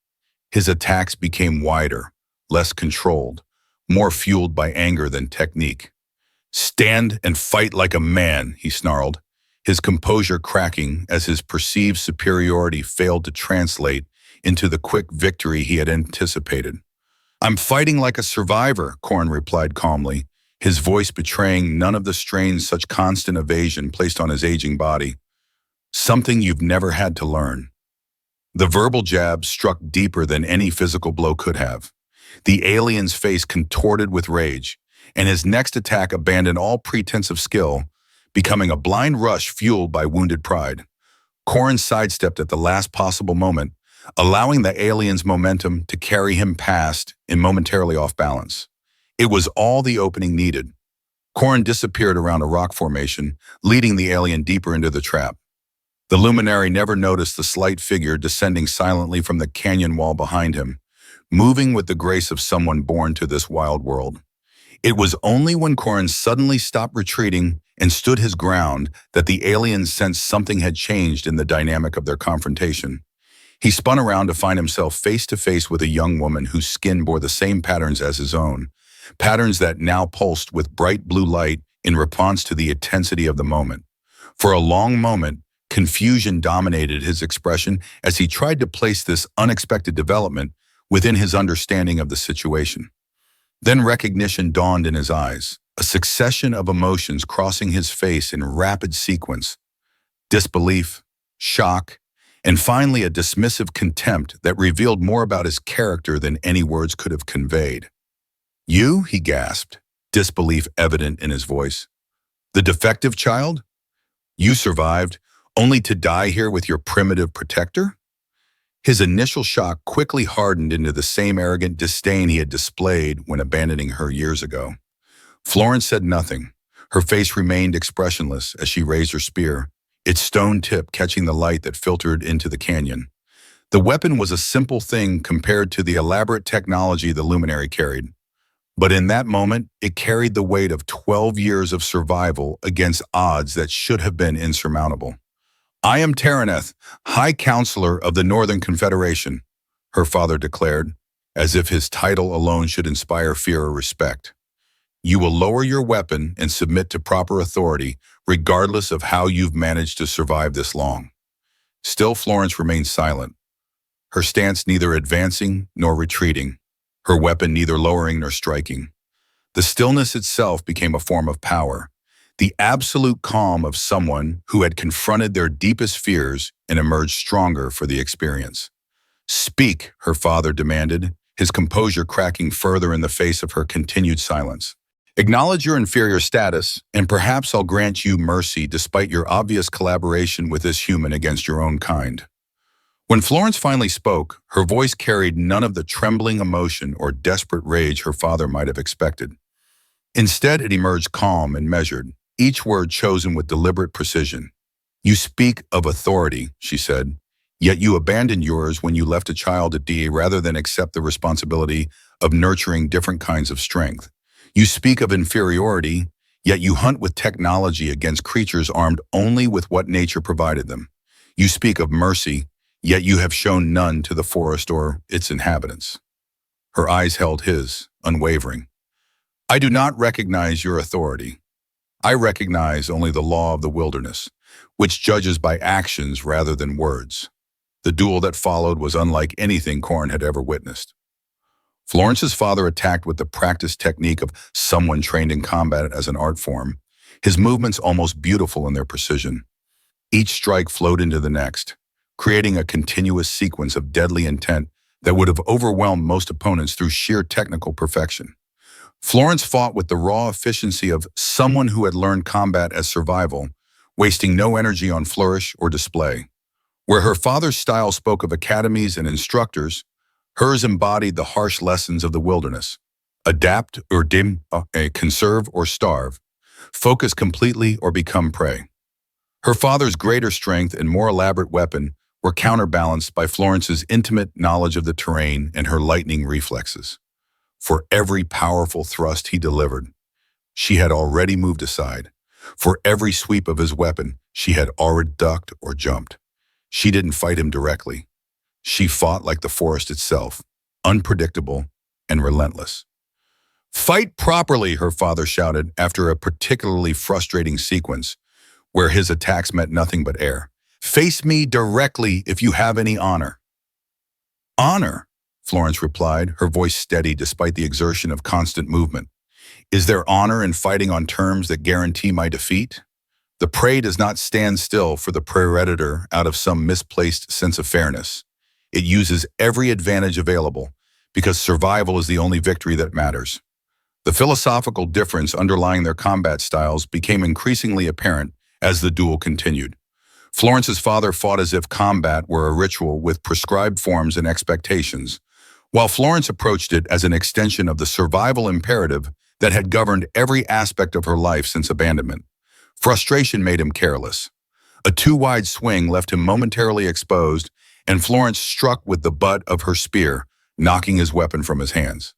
His attacks became wider, less controlled, more fueled by anger than technique. "Stand and fight like a man," he snarled, his composure cracking as his perceived superiority failed to translate into the quick victory he had anticipated. "I'm fighting like a survivor," Corin replied calmly, his voice betraying none of the strain such constant evasion placed on his aging body. "Something you've never had to learn." The verbal jab struck deeper than any physical blow could have. The alien's face contorted with rage, and his next attack abandoned all pretense of skill, becoming a blind rush fueled by wounded pride. Corin sidestepped at the last possible moment, allowing the alien's momentum to carry him past and momentarily off balance. It was all the opening needed. Corin disappeared around a rock formation, leading the alien deeper into the trap. The Luminari never noticed the slight figure descending silently from the canyon wall behind him, moving with the grace of someone born to this wild world. It was only when Corin suddenly stopped retreating and stood his ground that the alien sensed something had changed in the dynamic of their confrontation. He spun around to find himself face to face with a young woman whose skin bore the same patterns as his own, patterns that now pulsed with bright blue light in response to the intensity of the moment. For a long moment, confusion dominated his expression as he tried to place this unexpected development within his understanding of the situation. Then recognition dawned in his eyes, a succession of emotions crossing his face in rapid sequence: disbelief, shock, and finally a dismissive contempt that revealed more about his character than any words could have conveyed. "You?" he gasped, disbelief evident in his voice. "The defective child? You survived, only to die here with your primitive protector?" His initial shock quickly hardened into the same arrogant disdain he had displayed when abandoning her years ago. Florence said nothing. Her face remained expressionless as she raised her spear, its stone tip catching the light that filtered into the canyon. The weapon was a simple thing compared to the elaborate technology the Luminari carried. But in that moment, it carried the weight of 12 years of survival against odds that should have been insurmountable. "I am Taraneth, High Counselor of the Northern Confederation," her father declared, as if his title alone should inspire fear or respect. "You will lower your weapon and submit to proper authority, regardless of how you've managed to survive this long." Still, Florence remained silent, her stance neither advancing nor retreating. her weapon neither lowering nor striking. The stillness itself became a form of power, the absolute calm of someone who had confronted their deepest fears and emerged stronger for the experience. "Speak," her father demanded, his composure cracking further in the face of her continued silence. "Acknowledge your inferior status, and perhaps I'll grant you mercy despite your obvious collaboration with this human against your own kind." When Florence finally spoke, her voice carried none of the trembling emotion or desperate rage her father might have expected. Instead, it emerged calm and measured, each word chosen with deliberate precision. "You speak of authority," she said, "yet you abandoned yours when you left a child at DA rather than accept the responsibility of nurturing different kinds of strength. You speak of inferiority, yet you hunt with technology against creatures armed only with what nature provided them. You speak of mercy, yet you have shown none to the forest or its inhabitants." Her eyes held his, unwavering. "I do not recognize your authority. I recognize only the law of the wilderness, which judges by actions rather than words." The duel that followed was unlike anything Corin had ever witnessed. Florence's father attacked with the practiced technique of someone trained in combat as an art form, his movements almost beautiful in their precision. Each strike flowed into the next, creating a continuous sequence of deadly intent that would have overwhelmed most opponents through sheer technical perfection. Florence fought with the raw efficiency of someone who had learned combat as survival, wasting no energy on flourish or display. Where her father's style spoke of academies and instructors, hers embodied the harsh lessons of the wilderness. Adapt or conserve or starve, focus completely or become prey. Her father's greater strength and more elaborate weapon were counterbalanced by Florence's intimate knowledge of the terrain and her lightning reflexes. For every powerful thrust he delivered, she had already moved aside. For every sweep of his weapon, she had already ducked or jumped. She didn't fight him directly. She fought like the forest itself, unpredictable and relentless. "Fight properly," her father shouted after a particularly frustrating sequence where his attacks met nothing but air. "Face me directly if you have any honor." "Honor?" Florence replied, her voice steady despite the exertion of constant movement. "Is there honor in fighting on terms that guarantee my defeat? The prey does not stand still for the predator out of some misplaced sense of fairness. It uses every advantage available because survival is the only victory that matters." The philosophical difference underlying their combat styles became increasingly apparent as the duel continued. Florence's father fought as if combat were a ritual with prescribed forms and expectations, while Florence approached it as an extension of the survival imperative that had governed every aspect of her life since abandonment. Frustration made him careless. A too-wide swing left him momentarily exposed, and Florence struck with the butt of her spear, knocking his weapon from his hands.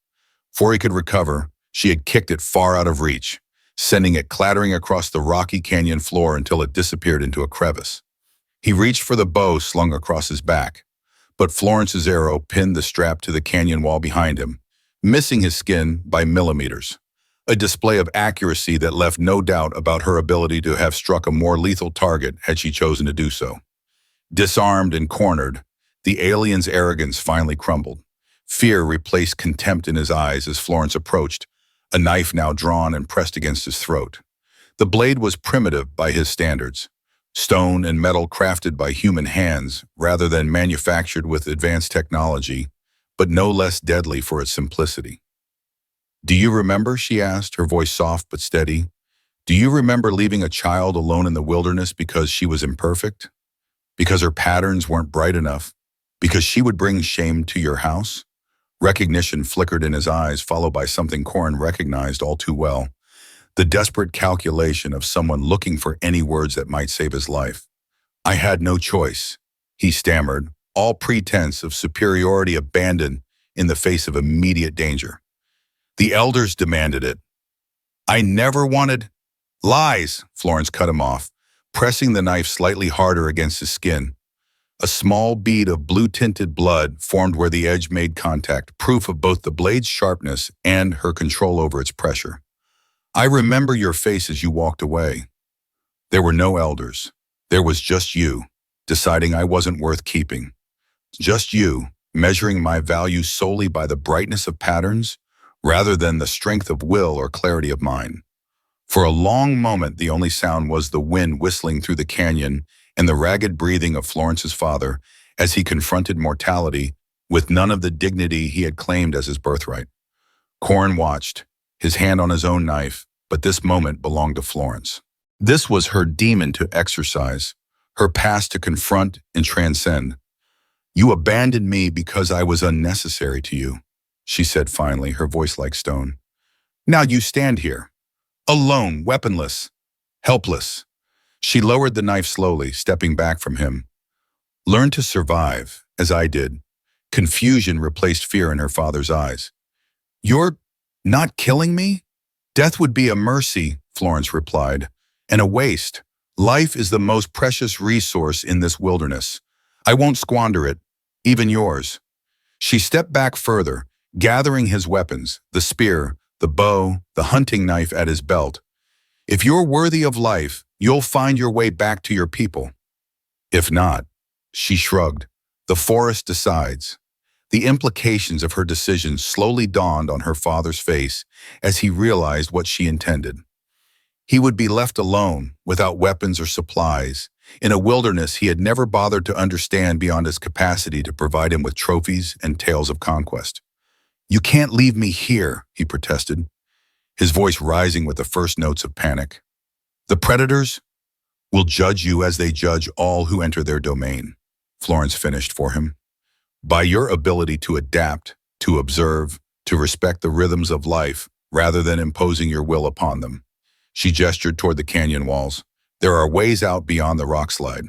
Before he could recover, she had kicked it far out of reach, sending it clattering across the rocky canyon floor until it disappeared into a crevice. He reached for the bow slung across his back, but Florence's arrow pinned the strap to the canyon wall behind him, missing his skin by millimeters. A display of accuracy that left no doubt about her ability to have struck a more lethal target had she chosen to do so. Disarmed and cornered, the alien's arrogance finally crumbled. Fear replaced contempt in his eyes as Florence approached, a knife now drawn and pressed against his throat. The blade was primitive by his standards, stone and metal crafted by human hands rather than manufactured with advanced technology, but no less deadly for its simplicity. "Do you remember?" she asked, her voice soft but steady. "Do you remember leaving a child alone in the wilderness because she was imperfect? Because her patterns weren't bright enough? Because she would bring shame to your house?" Recognition flickered in his eyes, followed by something Corin recognized all too well. The desperate calculation of someone looking for any words that might save his life. "I had no choice," he stammered, all pretense of superiority abandoned in the face of immediate danger. "The elders demanded it. I never wanted—" "Lies!" Florence cut him off, pressing the knife slightly harder against his skin. A small bead of blue-tinted blood formed where the edge made contact, proof of both the blade's sharpness and her control over its pressure. "I remember your face as you walked away. There were no elders. There was just you, deciding I wasn't worth keeping. Just you, measuring my value solely by the brightness of patterns rather than the strength of will or clarity of mind. For a long moment, the only sound was the wind whistling through the canyon and the ragged breathing of Florence's father as he confronted mortality with none of the dignity he had claimed as his birthright. Corin watched, his hand on his own knife, but this moment belonged to Florence. This was her demon to exorcise, her past to confront and transcend. "You abandoned me because I was unnecessary to you," she said finally, her voice like stone. "Now you stand here, alone, weaponless, helpless." She lowered the knife slowly, stepping back from him. "Learn to survive, as I did." Confusion replaced fear in her father's eyes. "You're not killing me?" "Death would be a mercy," Florence replied, "and a waste. Life is the most precious resource in this wilderness. I won't squander it, even yours." She stepped back further, gathering his weapons, the spear, the bow, the hunting knife at his belt. "If you're worthy of life, you'll find your way back to your people. If not," she shrugged, "the forest decides." The implications of her decision slowly dawned on her father's face as he realized what she intended. He would be left alone, without weapons or supplies, in a wilderness he had never bothered to understand beyond his capacity to provide him with trophies and tales of conquest. "You can't leave me here," he protested, his voice rising with the first notes of panic. "The predators will judge you as they judge all who enter their domain," Florence finished for him. "By your ability to adapt, to observe, to respect the rhythms of life, rather than imposing your will upon them." She gestured toward the canyon walls. "There are ways out beyond the rock slide.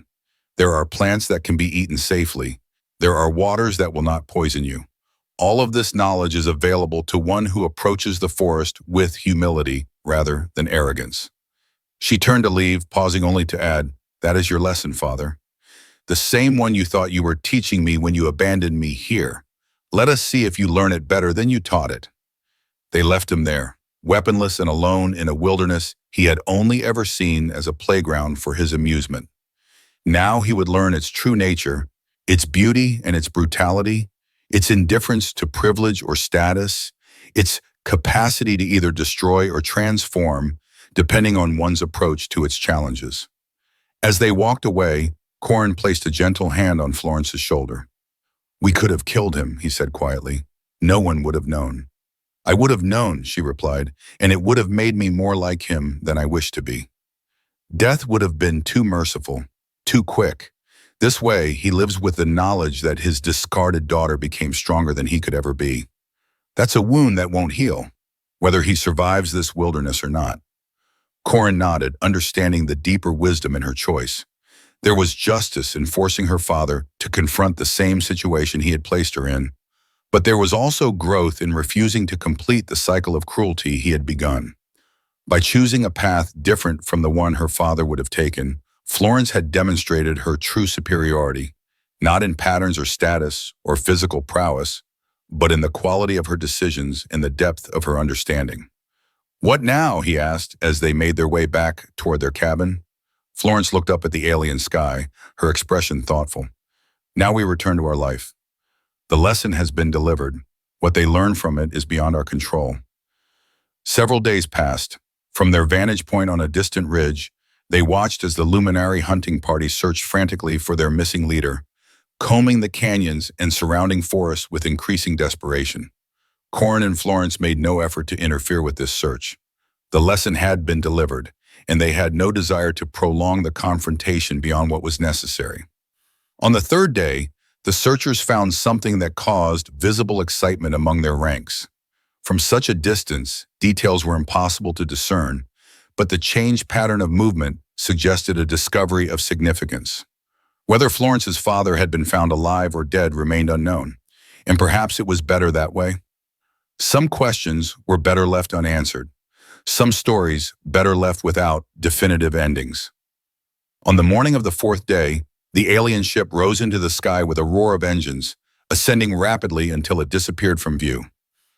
There are plants that can be eaten safely. There are waters that will not poison you. All of this knowledge is available to one who approaches the forest with humility rather than arrogance." She turned to leave, pausing only to add, "That is your lesson, Father. The same one you thought you were teaching me when you abandoned me here. Let us see if you learn it better than you taught it." They left him there, weaponless and alone in a wilderness he had only ever seen as a playground for his amusement. Now he would learn its true nature, its beauty and its brutality, its indifference to privilege or status, its capacity to either destroy or transform, depending on one's approach to its challenges. As they walked away, Corin placed a gentle hand on Florence's shoulder. "We could have killed him," he said quietly. "No one would have known." "I would have known," she replied, "and it would have made me more like him than I wished to be." Death would have been too merciful, too quick. This way, he lives with the knowledge that his discarded daughter became stronger than he could ever be. That's a wound that won't heal, whether he survives this wilderness or not. Corin nodded, understanding the deeper wisdom in her choice. There was justice in forcing her father to confront the same situation he had placed her in, but there was also growth in refusing to complete the cycle of cruelty he had begun. By choosing a path different from the one her father would have taken, Florence had demonstrated her true superiority, not in patterns or status or physical prowess, but in the quality of her decisions and the depth of her understanding. "What now?" he asked as they made their way back toward their cabin. Florence looked up at the alien sky, her expression thoughtful. "Now we return to our life. The lesson has been delivered. What they learn from it is beyond our control." Several days passed. From their vantage point on a distant ridge, they watched as the Luminari hunting party searched frantically for their missing leader, combing the canyons and surrounding forests with increasing desperation. Corin and Florence made no effort to interfere with this search. The lesson had been delivered, and they had no desire to prolong the confrontation beyond what was necessary. On the third day, the searchers found something that caused visible excitement among their ranks. From such a distance, details were impossible to discern, but the changed pattern of movement suggested a discovery of significance. Whether Florence's father had been found alive or dead remained unknown, and perhaps it was better that way. Some questions were better left unanswered. Some stories better left without definitive endings. On the morning of the fourth day, the alien ship rose into the sky with a roar of engines, ascending rapidly until it disappeared from view.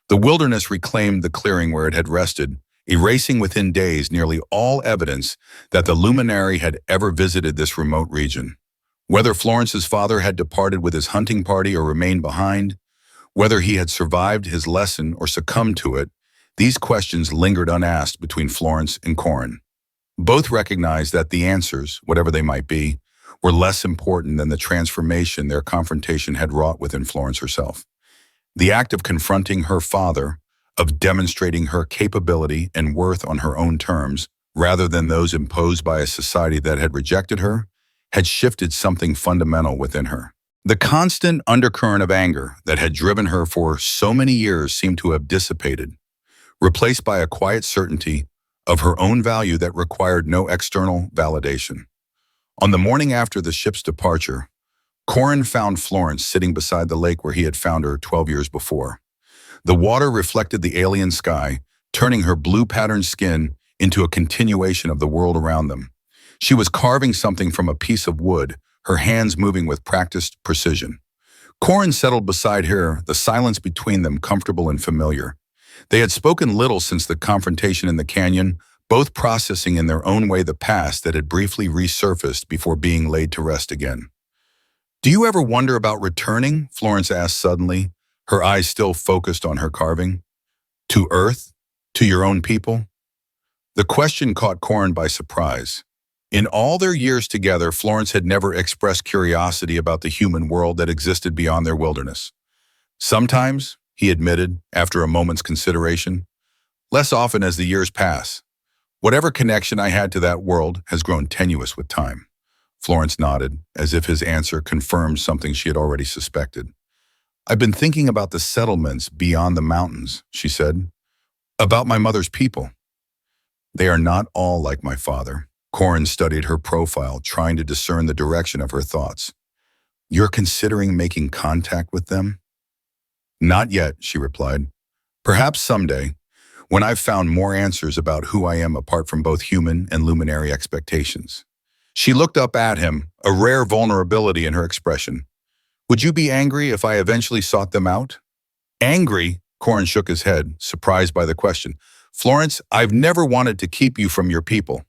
The wilderness reclaimed the clearing where it had rested, erasing within days nearly all evidence that the Luminari had ever visited this remote region. Whether Florence's father had departed with his hunting party or remained behind, whether he had survived his lesson or succumbed to it, these questions lingered unasked between Florence and Corin. Both recognized that the answers, whatever they might be, were less important than the transformation their confrontation had wrought within Florence herself. The act of confronting her father, of demonstrating her capability and worth on her own terms, rather than those imposed by a society that had rejected her, had shifted something fundamental within her. The constant undercurrent of anger that had driven her for so many years seemed to have dissipated, replaced by a quiet certainty of her own value that required no external validation. On the morning after the ship's departure, Corin found Florence sitting beside the lake where he had found her 12 years before. The water reflected the alien sky, turning her blue-patterned skin into a continuation of the world around them. She was carving something from a piece of wood, her hands moving with practiced precision. Corin settled beside her, the silence between them comfortable and familiar. They had spoken little since the confrontation in the canyon, both processing in their own way the past that had briefly resurfaced before being laid to rest again. "Do you ever wonder about returning?" Florence asked suddenly, her eyes still focused on her carving. "To Earth? To your own people?" The question caught Corin by surprise. In all their years together, Florence had never expressed curiosity about the human world that existed beyond their wilderness. "Sometimes," he admitted, after a moment's consideration, "less often as the years pass. Whatever connection I had to that world has grown tenuous with time." Florence nodded, as if his answer confirmed something she had already suspected. "I've been thinking about the settlements beyond the mountains," she said. "About my mother's people. They are not all like my father." Corin studied her profile, trying to discern the direction of her thoughts. "You're considering making contact with them?" "Not yet," she replied. "Perhaps someday, when I've found more answers about who I am apart from both human and luminary expectations." She looked up at him, a rare vulnerability in her expression. "Would you be angry if I eventually sought them out?" "Angry?" Corin shook his head, surprised by the question. "Florence, I've never wanted to keep you from your people.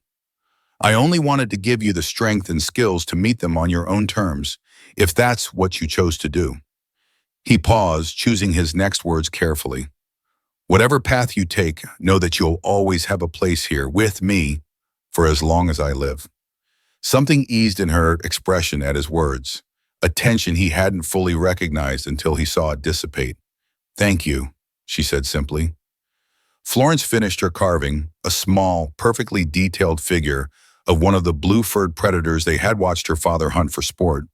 I only wanted to give you the strength and skills to meet them on your own terms, if that's what you chose to do." He paused, choosing his next words carefully. "Whatever path you take, know that you'll always have a place here with me for as long as I live." Something eased in her expression at his words, a tension he hadn't fully recognized until he saw it dissipate. "Thank you," she said simply. Florence finished her carving, a small, perfectly detailed figure of one of the blue-furred predators they had watched her father hunt for sport.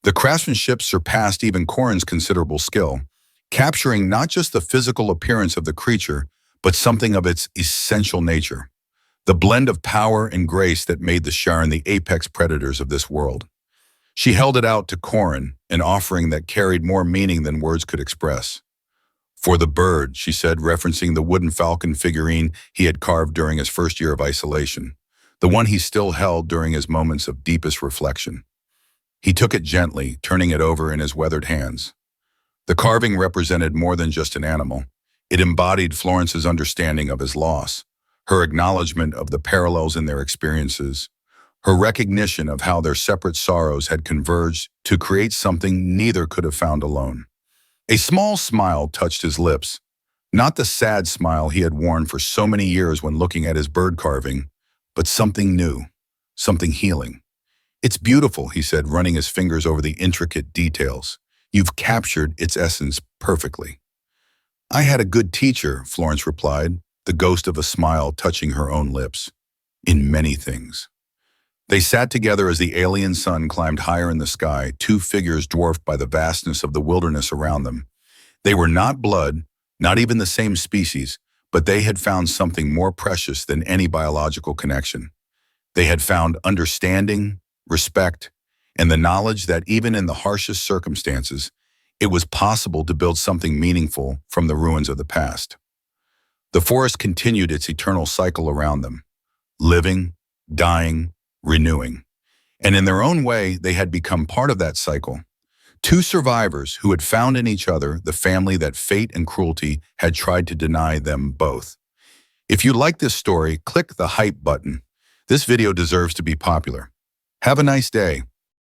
The craftsmanship surpassed even Corin's considerable skill, capturing not just the physical appearance of the creature, but something of its essential nature, the blend of power and grace that made the Sharan the apex predators of this world. She held it out to Corin, an offering that carried more meaning than words could express. "For the bird," she said, referencing the wooden falcon figurine he had carved during his first year of isolation, the one he still held during his moments of deepest reflection. He took it gently, turning it over in his weathered hands. The carving represented more than just an animal. It embodied Florence's understanding of his loss, her acknowledgement of the parallels in their experiences, her recognition of how their separate sorrows had converged to create something neither could have found alone. A small smile touched his lips, not the sad smile he had worn for so many years when looking at his bird carving, but something new, something healing. "It's beautiful," he said, running his fingers over the intricate details. "You've captured its essence perfectly." "I had a good teacher," Florence replied, the ghost of a smile touching her own lips. "In many things." They sat together as the alien sun climbed higher in the sky, two figures dwarfed by the vastness of the wilderness around them. They were not blood, not even the same species, but they had found something more precious than any biological connection. They had found understanding, respect, and the knowledge that even in the harshest circumstances, it was possible to build something meaningful from the ruins of the past. The forest continued its eternal cycle around them, living, dying, renewing. And in their own way, they had become part of that cycle. Two survivors who had found in each other the family that fate and cruelty had tried to deny them both. If you like this story, click the hype button. This video deserves to be popular. Have a nice day.